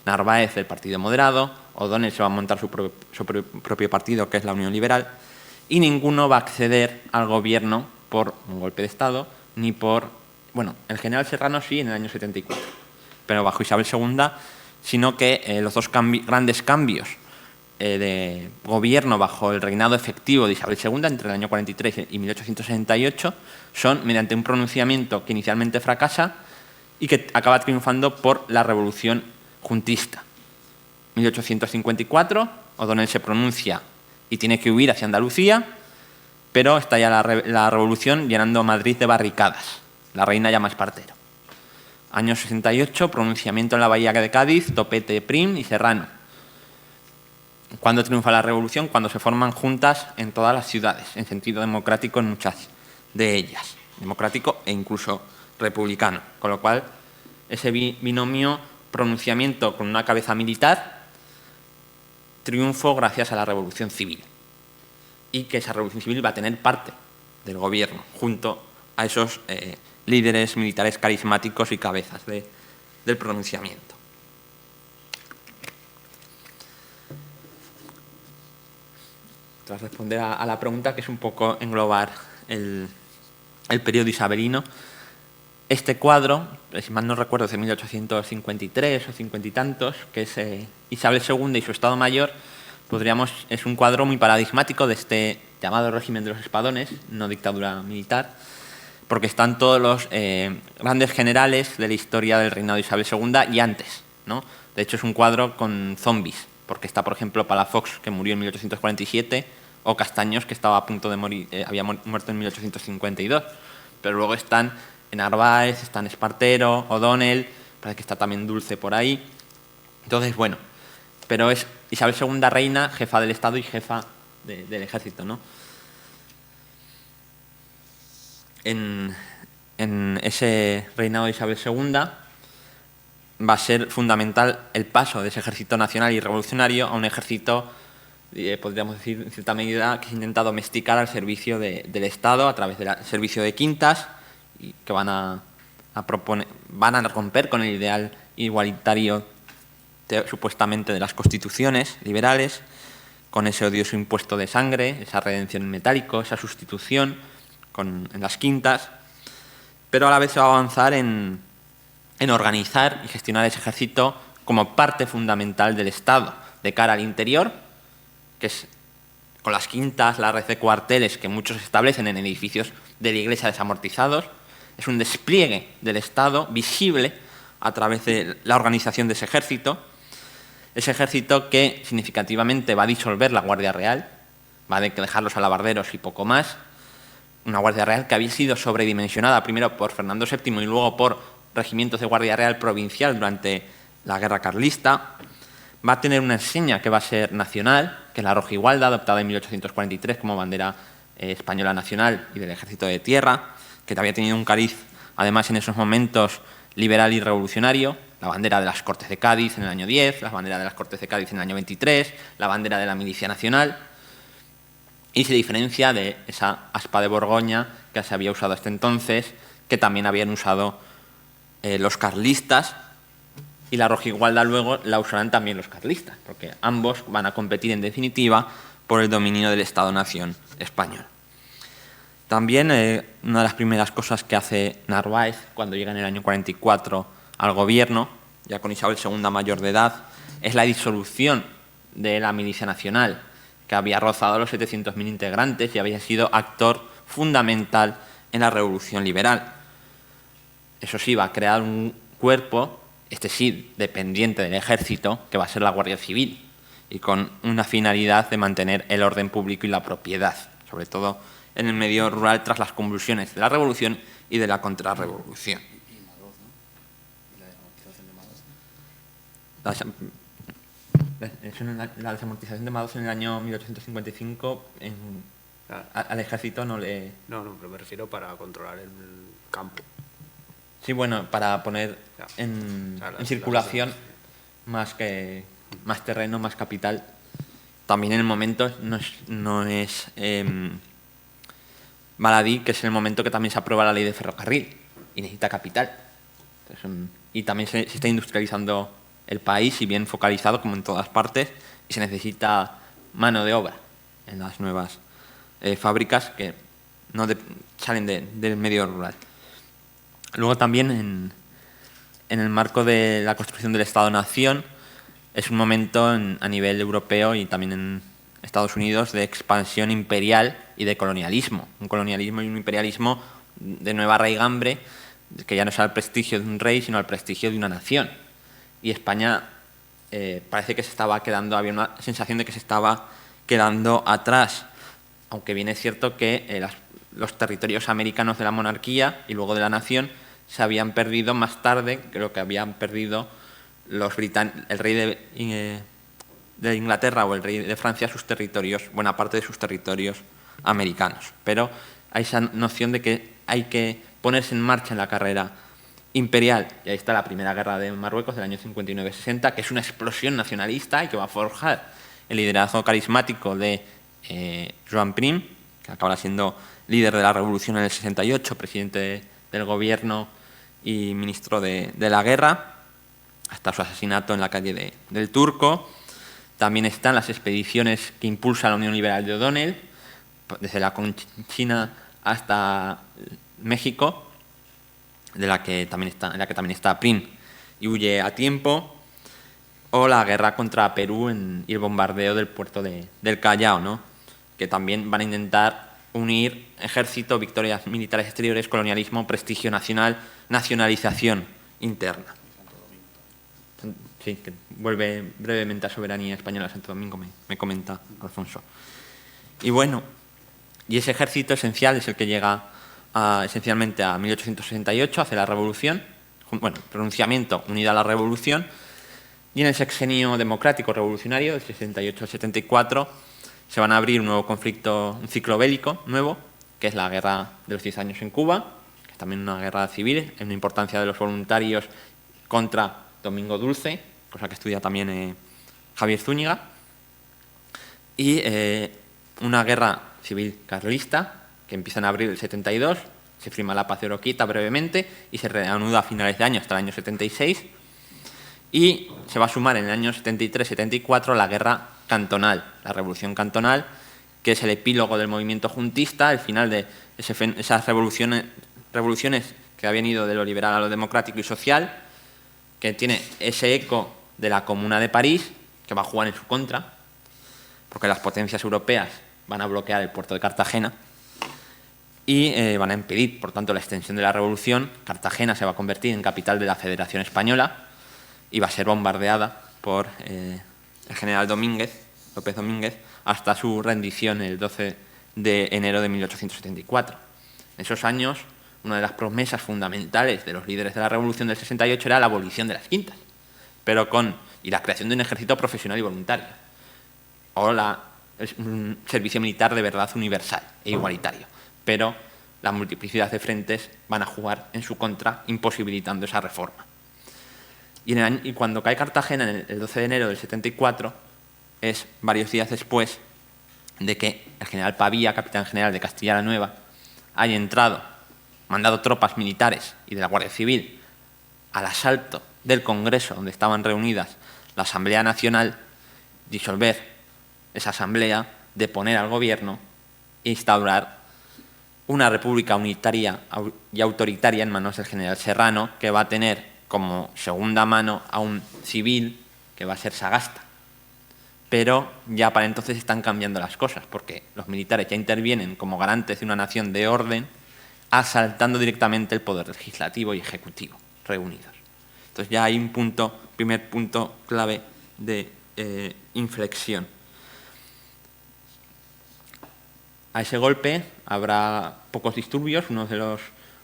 Narváez del Partido Moderado, O'Donnell se va a montar su propio partido, que es la Unión Liberal, y ninguno va a acceder al gobierno por un golpe de Estado, ni por... Bueno, el general Serrano sí, en el año 74, pero bajo Isabel II, sino que los dos grandes cambios de gobierno bajo el reinado efectivo de Isabel II entre el año 43 y 1868 son mediante un pronunciamiento que inicialmente fracasa y que acaba triunfando por la Revolución Juntista. 1854, O'Donnell se pronuncia y tiene que huir hacia Andalucía, pero estalla la revolución llenando Madrid de barricadas. La reina llama a Espartero. Año 68, pronunciamiento en la Bahía de Cádiz, Topete, Prim y Serrano. ¿Cuándo triunfa la revolución? Cuando se forman juntas en todas las ciudades, en sentido democrático en muchas de ellas, democrático e incluso republicano. Con lo cual, ese binomio pronunciamiento con una cabeza militar, triunfo gracias a la revolución civil. Y que esa revolución civil va a tener parte del gobierno, junto a esos líderes militares carismáticos y cabezas del pronunciamiento. Tras responder a la pregunta, que es un poco englobar el periodo isabelino, este cuadro, si mal no recuerdo, es de 1853 o 50 y tantos, que es Isabel II y su Estado Mayor, es un cuadro muy paradigmático de este llamado régimen de los espadones, no dictadura militar, porque están todos los grandes generales de la historia del reinado de Isabel II y antes, ¿no? De hecho, es un cuadro con zombies, porque está, por ejemplo, Palafox, que murió en 1847, o Castaños, que estaba a punto de morir, había muerto en 1852. Pero luego están Narváez, están Espartero, O'Donnell, parece que está también Dulce por ahí. Entonces, bueno, pero es Isabel II reina, jefa del Estado y jefa del ejército, ¿no? En ese reinado de Isabel II va a ser fundamental el paso de ese ejército nacional y revolucionario a un ejército, podríamos decir, en cierta medida, que se intenta domesticar al servicio del Estado a través del servicio de quintas, y que van a romper con el ideal igualitario supuestamente de las constituciones liberales, con ese odioso impuesto de sangre, esa redención en metálico, esa sustitución en las quintas, pero a la vez se va a avanzar en organizar y gestionar ese ejército como parte fundamental del Estado, de cara al interior, que es con las quintas, la red de cuarteles que muchos establecen en edificios de la iglesia desamortizados. Es un despliegue del Estado visible a través de la organización de ese ejército que significativamente va a disolver la Guardia Real, va a dejar los alabarderos y poco más. Una Guardia Real que había sido sobredimensionada primero por Fernando VII y luego por regimientos de Guardia Real provincial durante la Guerra Carlista. Va a tener una enseña que va a ser nacional, que es la rojigualda, adoptada en 1843 como bandera española nacional y del Ejército de Tierra, que había tenido un cariz, además, en esos momentos liberal y revolucionario. La bandera de las Cortes de Cádiz en el año 10, la bandera de las Cortes de Cádiz en el año 23, la bandera de la Milicia Nacional, y se diferencia de esa aspa de Borgoña que se había usado hasta entonces, que también habían usado los carlistas, y la rojigualda luego la usarán también los carlistas, porque ambos van a competir en definitiva por el dominio del Estado-Nación español. También una de las primeras cosas que hace Narváez cuando llega en el año 44 al gobierno, ya con Isabel II mayor de edad, es la disolución de la Milicia Nacional, que había rozado los 700.000 integrantes y había sido actor fundamental en la Revolución Liberal. Eso sí, va a crear un cuerpo, este sí, dependiente del ejército, que va a ser la Guardia Civil, y con una finalidad de mantener el orden público y la propiedad, sobre todo en el medio rural tras las convulsiones de la Revolución y de la contrarrevolución. La desamortización de Madoz en el año 1855 al ejército no le... No, pero me refiero para controlar el campo. Sí, bueno, para poner en circulación más terreno, más capital. También en el momento no es baladí, que es el momento que también se aprueba la ley de ferrocarril y necesita capital. Entonces, y también se está industrializando el país, y bien focalizado como en todas partes, y se necesita mano de obra en las nuevas fábricas que no salen del medio rural. Luego también en el marco de la construcción del Estado-Nación es un momento a nivel europeo y también en Estados Unidos de expansión imperial y de colonialismo. Un colonialismo y un imperialismo de nueva raigambre, que ya no es al prestigio de un rey, sino al prestigio de una nación. Y España parece que se estaba quedando, había una sensación de que se estaba quedando atrás, aunque bien es cierto que los territorios americanos de la monarquía y luego de la nación se habían perdido más tarde que lo que habían perdido el rey de Inglaterra o el rey de Francia, sus territorios, buena parte de sus territorios americanos. Pero hay esa noción de que hay que ponerse en marcha en la carrera imperial, y ahí está la Primera Guerra de Marruecos del año 59-60, que es una explosión nacionalista y que va a forjar el liderazgo carismático de Joan Prim, que acabará siendo líder de la revolución en el 68, presidente del gobierno y ministro de la guerra, hasta su asesinato en la calle del Turco. También están las expediciones que impulsa la Unión Liberal de O'Donnell, desde la Conchina hasta México, en la que también está Prim y huye a tiempo. o la guerra contra Perú y el bombardeo del puerto del Callao, ¿no? Que también van a intentar unir ejército, victorias militares exteriores, colonialismo, prestigio nacional, nacionalización interna. Sí, que vuelve brevemente a soberanía española Santo Domingo, me comenta Alfonso. Y bueno, y ese ejército esencial es el que llega esencialmente a 1868, hace la revolución, bueno, pronunciamiento unido a la revolución, y en el sexenio democrático revolucionario, del 68 al 74, se van a abrir un nuevo conflicto, un ciclo bélico nuevo, que es la guerra de los 10 años en Cuba, que es también una guerra civil, en la importancia de los voluntarios contra Domingo Dulce, cosa que estudia también Javier Zúñiga, y una guerra civil carlista, que empieza en abril del 72, se firma la paz de Oroquita brevemente y se reanuda a finales de año hasta el año 76, y se va a sumar en el año 73-74 la guerra cantonal, la revolución cantonal, que es el epílogo del movimiento juntista, el final de esas revoluciones que habían ido de lo liberal a lo democrático y social, que tiene ese eco de la Comuna de París, que va a jugar en su contra, porque las potencias europeas van a bloquear el puerto de Cartagena y van a impedir, por tanto, la extensión de la revolución. Cartagena se va a convertir en capital de la Federación Española y va a ser bombardeada por el general López Domínguez, hasta su rendición el 12 de enero de 1874. En esos años, una de las promesas fundamentales de los líderes de la Revolución del 68 era la abolición de las quintas, y la creación de un ejército profesional y voluntario, o un servicio militar de verdad universal e igualitario. Pero la multiplicidad de frentes van a jugar en su contra, imposibilitando esa reforma. Y cuando cae Cartagena, el 12 de enero del 74, es varios días después de que el general Pavía, capitán general de Castilla la Nueva, haya mandado tropas militares y de la Guardia Civil al asalto del Congreso, donde estaban reunidas la Asamblea Nacional, disolver esa asamblea, deponer al gobierno e instaurar una república unitaria y autoritaria en manos del general Serrano, que va a tener como segunda mano a un civil que va a ser Sagasta. Pero ya para entonces están cambiando las cosas, porque los militares ya intervienen como garantes de una nación de orden, asaltando directamente el poder legislativo y ejecutivo reunidos. Entonces ya hay un primer punto clave de inflexión. A ese golpe habrá pocos disturbios. Una de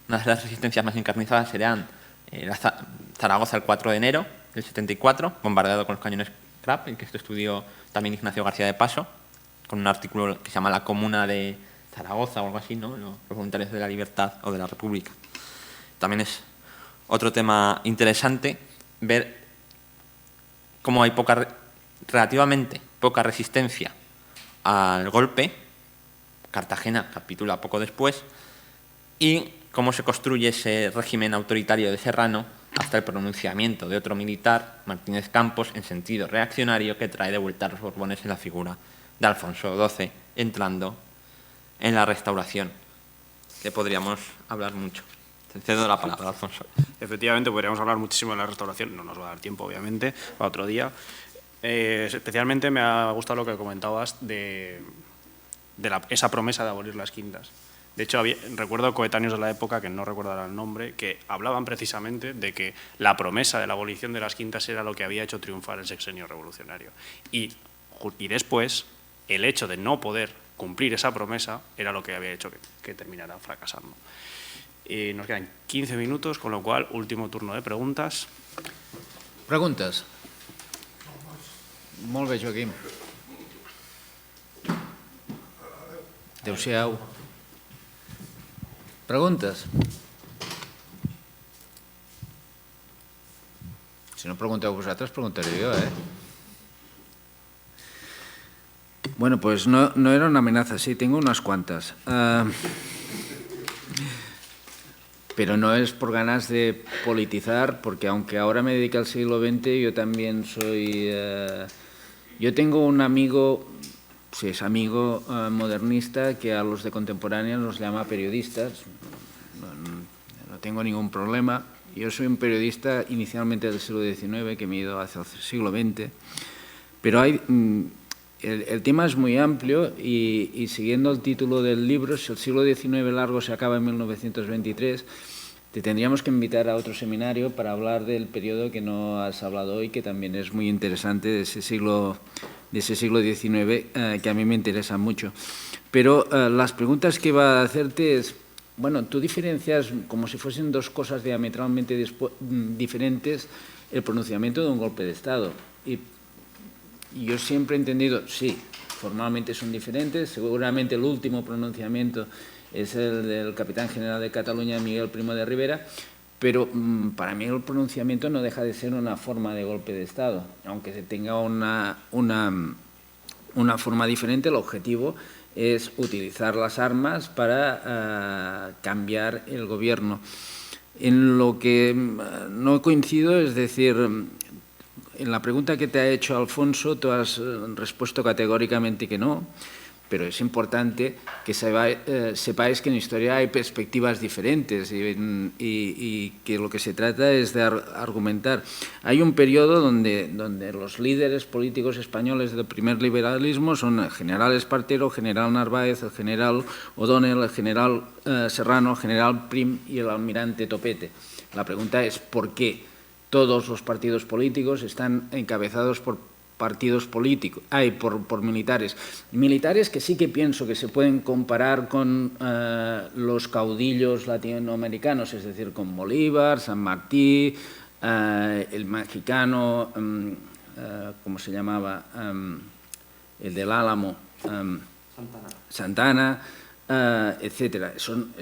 las resistencias más encarnizadas serán Zaragoza el 4 de enero del 74, bombardeado con los cañones Krupp, en que esto estudió también Ignacio García de Paso, con un artículo que se llama La Comuna de Zaragoza o algo así, ¿no? Los voluntarios de la libertad o de la República. También es otro tema interesante ver cómo hay relativamente poca resistencia al golpe. Cartagena capitula poco después, y cómo se construye ese régimen autoritario de Serrano hasta el pronunciamiento de otro militar, Martínez Campos, en sentido reaccionario, que trae de vuelta a los Borbones en la figura de Alfonso XII, entrando en la Restauración, que podríamos hablar mucho. Te cedo la palabra, Alfonso. Efectivamente, podríamos hablar muchísimo de la Restauración, no nos va a dar tiempo, obviamente, para otro día. Especialmente me ha gustado lo que comentabas de esa promesa de abolir las quintas. De hecho, recuerdo coetáneos de la época, que no recuerdo ahora el nombre, que hablaban precisamente de que la promesa de la abolición de las quintas era lo que había hecho triunfar el sexenio revolucionario. Y después, el hecho de no poder cumplir esa promesa era lo que había hecho que terminara fracasando. Nos quedan 15 minutos, con lo cual, último turno de preguntas. Preguntes? Molt bé, Joaquim. Adéu-siau. Preguntes? Si no pregunteu vosaltres, preguntaré jo, Bueno, pues no era una amenaza, sí, tengo unas cuantas. Pero no es por ganas de politizar, porque aunque ahora me dedique al siglo XX, yo también soy... yo tengo un amigo, si es amigo modernista, que a los de contemporánea los llama periodistas. No tengo ningún problema. Yo soy un periodista inicialmente del siglo XIX, que me he ido hacia el siglo XX, pero el tema es muy amplio y siguiendo el título del libro, si el siglo XIX largo se acaba en 1923, te tendríamos que invitar a otro seminario para hablar del periodo que no has hablado hoy, que también es muy interesante, de ese siglo XIX, que a mí me interesa mucho. Pero las preguntas que iba a hacerte es, bueno, tú diferencias, como si fuesen dos cosas diametralmente diferentes, el pronunciamiento de un golpe de Estado. Y yo siempre he entendido, sí, formalmente son diferentes, seguramente el último pronunciamiento es el del capitán general de Cataluña, Miguel Primo de Rivera, pero para mí el pronunciamiento no deja de ser una forma de golpe de Estado. Aunque se tenga una forma diferente, el objetivo es utilizar las armas para cambiar el gobierno. En lo que no coincido, es decir, en la pregunta que te ha hecho Alfonso, tú has respuesto categóricamente que no, pero es importante que sepáis que en historia hay perspectivas diferentes y que lo que se trata es de argumentar. Hay un periodo donde los líderes políticos españoles del primer liberalismo son el general Espartero, el general Narváez, el general O'Donnell, el general Serrano, el general Prim y el almirante Topete. La pregunta es ¿por qué todos los partidos políticos están encabezados por partidos políticos, por militares. Militares que sí que pienso que se pueden comparar con los caudillos latinoamericanos, es decir, con Bolívar, San Martí, el mexicano, ¿cómo se llamaba? El del Álamo, Santana, etcétera. Son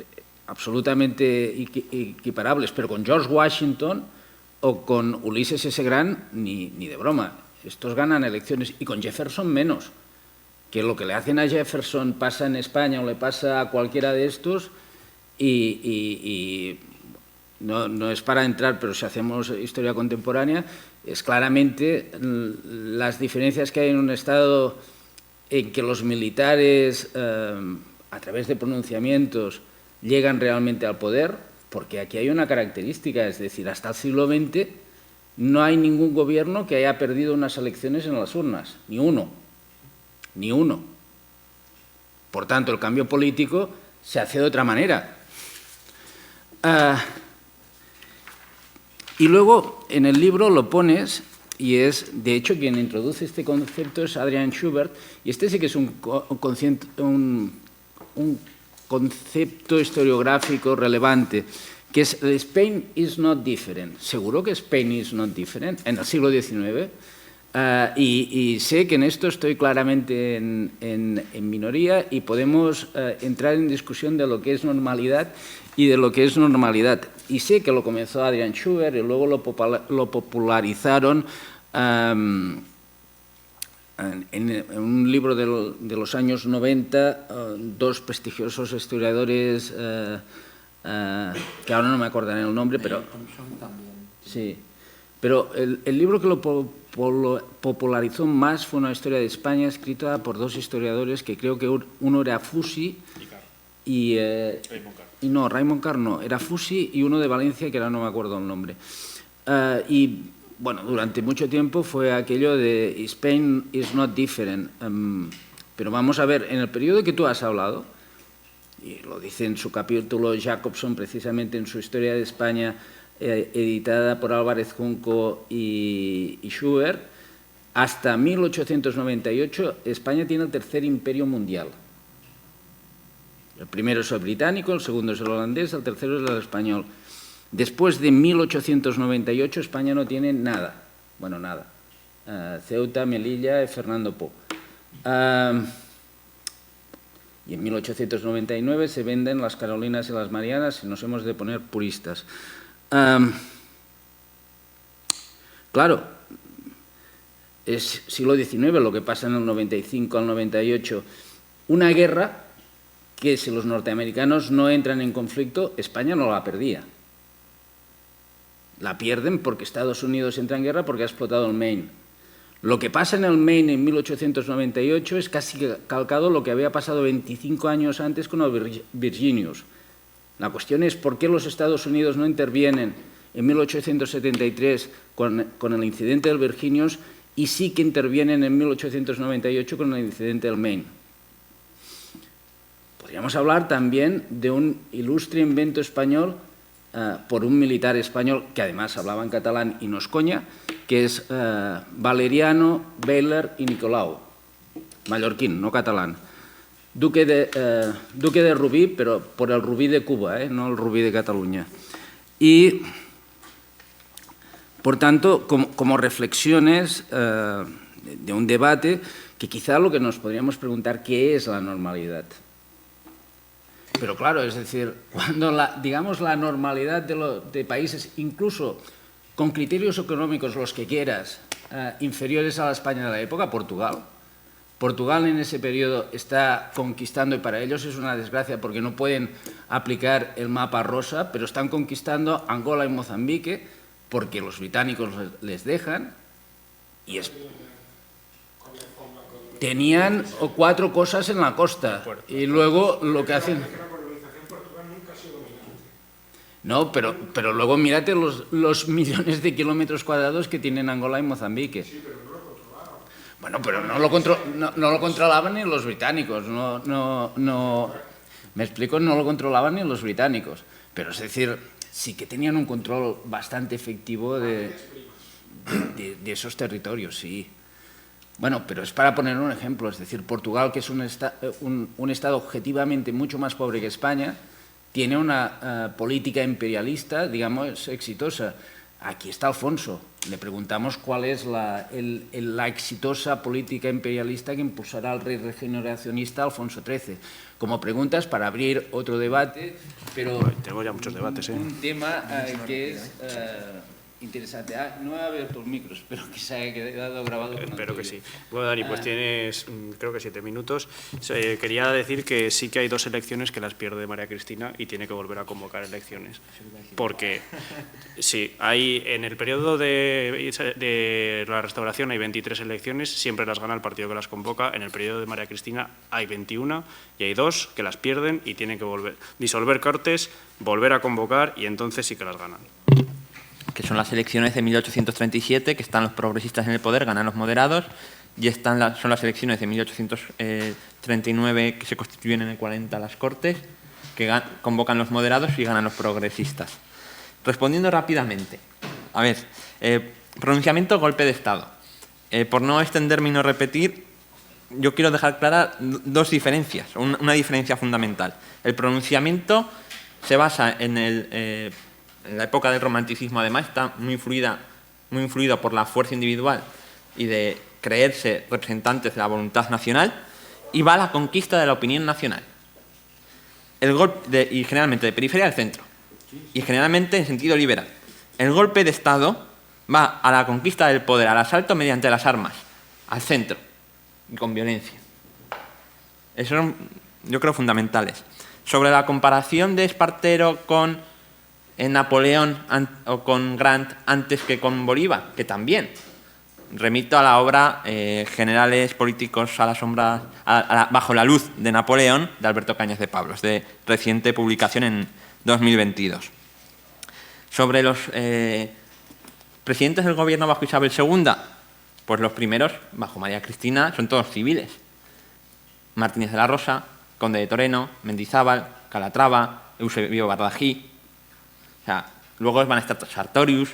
absolutamente equiparables, pero con George Washington o con Ulises S. Grant ni de broma. Estos ganan elecciones y con Jefferson menos. Que lo que le hacen a Jefferson pasa en España o le pasa a cualquiera de estos y no es para entrar, pero si hacemos historia contemporánea, es claramente las diferencias que hay en un Estado en que los militares, a través de pronunciamientos, llegan realmente al poder, porque aquí hay una característica, es decir, hasta el siglo XX no hay ningún gobierno que haya perdido unas elecciones en las urnas, ni uno. Por tanto, el cambio político se hace de otra manera. Y luego, en el libro lo pones, y es, de hecho, quien introduce este concepto es Adrian Schubert, y este sí que es un concepto historiográfico relevante, que es Spain is not different. Seguro que Spain is not different en el siglo XIX. Y sé que en esto estoy claramente en minoría y podemos entrar en discusión de lo que es normalidad y de lo que es normalidad. Y sé que lo comenzó Adrian Schubert y luego lo popularizaron en un libro de los años 90, dos prestigiosos historiadores que ahora no me acordaré el nombre, pero sí. Pero el libro que lo popularizó más fue una historia de España escrita por dos historiadores que creo que uno era Fusi y no, Raymond Carr no, era Fusi y uno de Valencia que ahora no me acuerdo el nombre. Y bueno, durante mucho tiempo fue aquello de Spain is not different. Pero vamos a ver, en el periodo que tú has hablado, y lo dice en su capítulo Jacobson precisamente en su Historia de España, editada por Álvarez Junco y Schubert, hasta 1898 España tiene el tercer imperio mundial. El primero es el británico, el segundo es el holandés, el tercero es el español. Después de 1898 España no tiene nada, bueno, nada. Ceuta, Melilla y Fernando Po. Y en 1899 se venden las Carolinas y las Marianas y nos hemos de poner puristas. Claro, es siglo XIX lo que pasa en el 95 al 98. Una guerra que si los norteamericanos no entran en conflicto, España no la perdía. La pierden porque Estados Unidos entra en guerra porque ha explotado el Maine. Lo que pasa en el Maine en 1898 es casi calcado lo que había pasado 25 años antes con el Virginius. La cuestión es por qué los Estados Unidos no intervienen en 1873 con el incidente del Virginius y sí que intervienen en 1898 con el incidente del Maine. Podríamos hablar también de un ilustre invento español por un militar español que además hablaba en catalán y no es coña, que es Valeriano Bayler y Nicolau, mallorquín, no catalán. Duque de Rubí, pero por el Rubí de Cuba, no el Rubí de Cataluña. Y, por tanto, como reflexiones de un debate que quizá lo que nos podríamos preguntar, ¿qué es la normalidad? Pero claro, es decir, cuando digamos la normalidad de países, incluso con criterios económicos, los que quieras, inferiores a la España de la época, Portugal. Portugal en ese periodo está conquistando, y para ellos es una desgracia porque no pueden aplicar el mapa rosa, pero están conquistando Angola y Mozambique porque los británicos les dejan y tenían 4 cosas en la costa y luego lo que hacen... No, pero luego mírate los millones de kilómetros cuadrados que tienen Angola y Mozambique. Sí, pero no lo controlaban. Bueno, pero no lo controlaban ni los británicos. Me explico, no lo controlaban ni los británicos. Pero es decir, sí que tenían un control bastante efectivo de esos territorios, sí. Bueno, pero es para poner un ejemplo. Es decir, Portugal, que es un estado objetivamente mucho más pobre que España, tiene una política imperialista, digamos, exitosa. Aquí está Alfonso. Le preguntamos cuál es la exitosa política imperialista que impulsará el rey regeneracionista Alfonso XIII. Como preguntas para abrir otro debate, pero... Tenemos ya muchos debates, un tema que es interesante. No he abierto el micro, espero que se haya quedado grabado. Espero que sí. Bueno, Dani, pues tienes creo que 7 minutos. Quería decir que sí que hay 2 elecciones que las pierde María Cristina y tiene que volver a convocar elecciones. Porque sí, hay en el periodo de la restauración hay 23 elecciones, siempre las gana el partido que las convoca. En el periodo de María Cristina hay 21 y hay 2 que las pierden y tienen que disolver Cortes, volver a convocar y entonces sí que las ganan. Que son las elecciones de 1837, que están los progresistas en el poder, ganan los moderados, y son las elecciones de 1839, que se constituyen en el 40 las Cortes, que convocan los moderados y ganan los progresistas. Respondiendo rápidamente, a ver, pronunciamiento golpe de Estado. Por no extenderme y no repetir, yo quiero dejar clara 2 diferencias, una diferencia fundamental. El pronunciamiento se basa en la época del romanticismo, además, está muy influido por la fuerza individual y de creerse representantes de la voluntad nacional, y va a la conquista de la opinión nacional. Y generalmente de periferia al centro, y generalmente en sentido liberal. El golpe de Estado va a la conquista del poder, al asalto mediante las armas, al centro, y con violencia. Esos son, yo creo, fundamentales. Sobre la comparación de Espartero con Napoleón o con Grant antes que con Bolívar, que también. Remito a la obra Generales políticos a la sombra, bajo la luz de Napoleón, de Alberto Cañas de Pablos, de reciente publicación en 2022. Sobre los presidentes del gobierno bajo Isabel II, pues los primeros, bajo María Cristina, son todos civiles. Martínez de la Rosa, Conde de Toreno, Mendizábal, Calatrava, Eusebio Bardají. Luego van a estar Sartorius,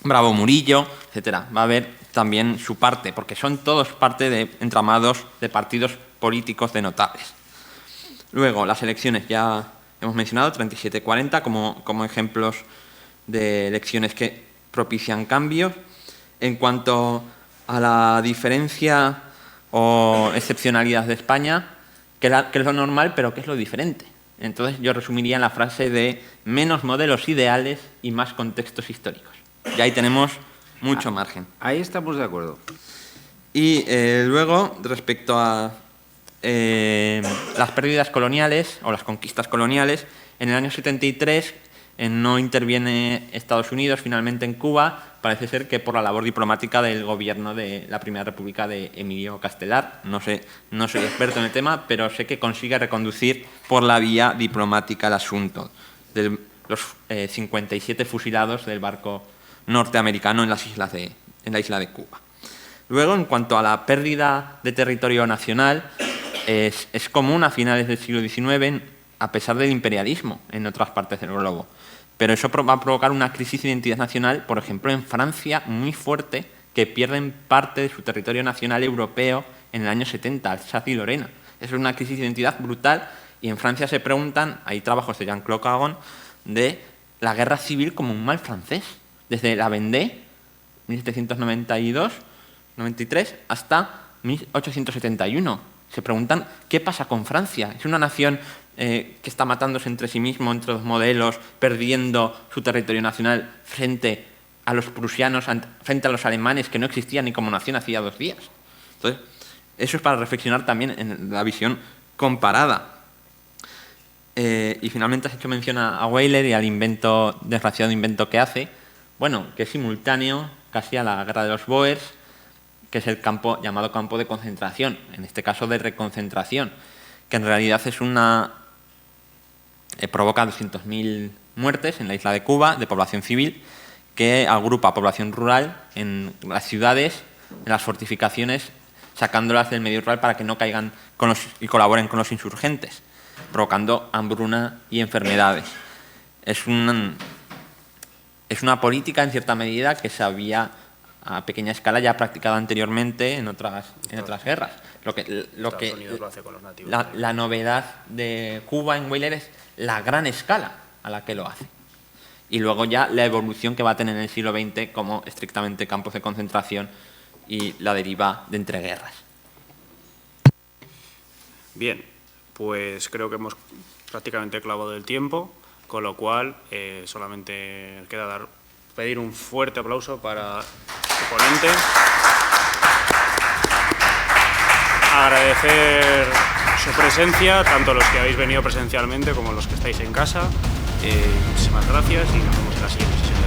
Bravo Murillo, etcétera. Va a haber también su parte, porque son todos parte de entramados de partidos políticos de notables. Luego, las elecciones ya hemos mencionado, 37-40, como ejemplos de elecciones que propician cambios. En cuanto a la diferencia o excepcionalidad de España, que es lo normal, pero que es lo diferente. Entonces yo resumiría en la frase de menos modelos ideales y más contextos históricos. Y ahí tenemos mucho margen. Ahí estamos de acuerdo. Y luego, respecto a las pérdidas coloniales o las conquistas coloniales, en el año 73 no interviene Estados Unidos finalmente en Cuba, parece ser que por la labor diplomática del gobierno de la Primera República de Emilio Castelar. No soy experto en el tema, pero sé que consigue reconducir por la vía diplomática el asunto. los 57 fusilados del barco norteamericano en la isla de Cuba. Luego, en cuanto a la pérdida de territorio nacional, es común a finales del siglo XIX, a pesar del imperialismo en otras partes del globo. Pero eso va a provocar una crisis de identidad nacional, por ejemplo, en Francia, muy fuerte, que pierden parte de su territorio nacional europeo en el año 70, Alsacia y Lorena. Eso es una crisis de identidad brutal, y en Francia se preguntan, hay trabajos de Jean-Claude Cagon, de la guerra civil como un mal francés, desde la Vendée, 1792-93, hasta 1871. Se preguntan qué pasa con Francia. ¿Es una nación que está matándose entre sí mismo, entre dos modelos, perdiendo su territorio nacional frente a los prusianos, frente a los alemanes, que no existían ni como nación hacía 2 días? Entonces, eso es para reflexionar también en la visión comparada. Y finalmente has hecho mención a Weyler y al desgraciado invento que hace, bueno, que es simultáneo casi a la guerra de los Boers, que es el llamado campo de concentración, en este caso de reconcentración, que en realidad es provoca 200.000 muertes en la isla de Cuba de población civil, que agrupa población rural en las ciudades, en las fortificaciones, sacándolas del medio rural para que no caigan y colaboren con los insurgentes, provocando hambruna y enfermedades. Es una política, en cierta medida, que se había a pequeña escala ya practicada anteriormente en otras guerras. Estados Unidos lo hace con los nativos. La novedad de Cuba en Weyler es la gran escala a la que lo hace. Y luego ya la evolución que va a tener en el siglo XX como estrictamente campos de concentración y la deriva de entreguerras. Bien, pues creo que hemos prácticamente clavado el tiempo, con lo cual solamente queda pedir un fuerte aplauso para su ponente. Agradecer su presencia, tanto los que habéis venido presencialmente como los que estáis en casa. Muchísimas gracias y nos vemos en la siguiente sesión.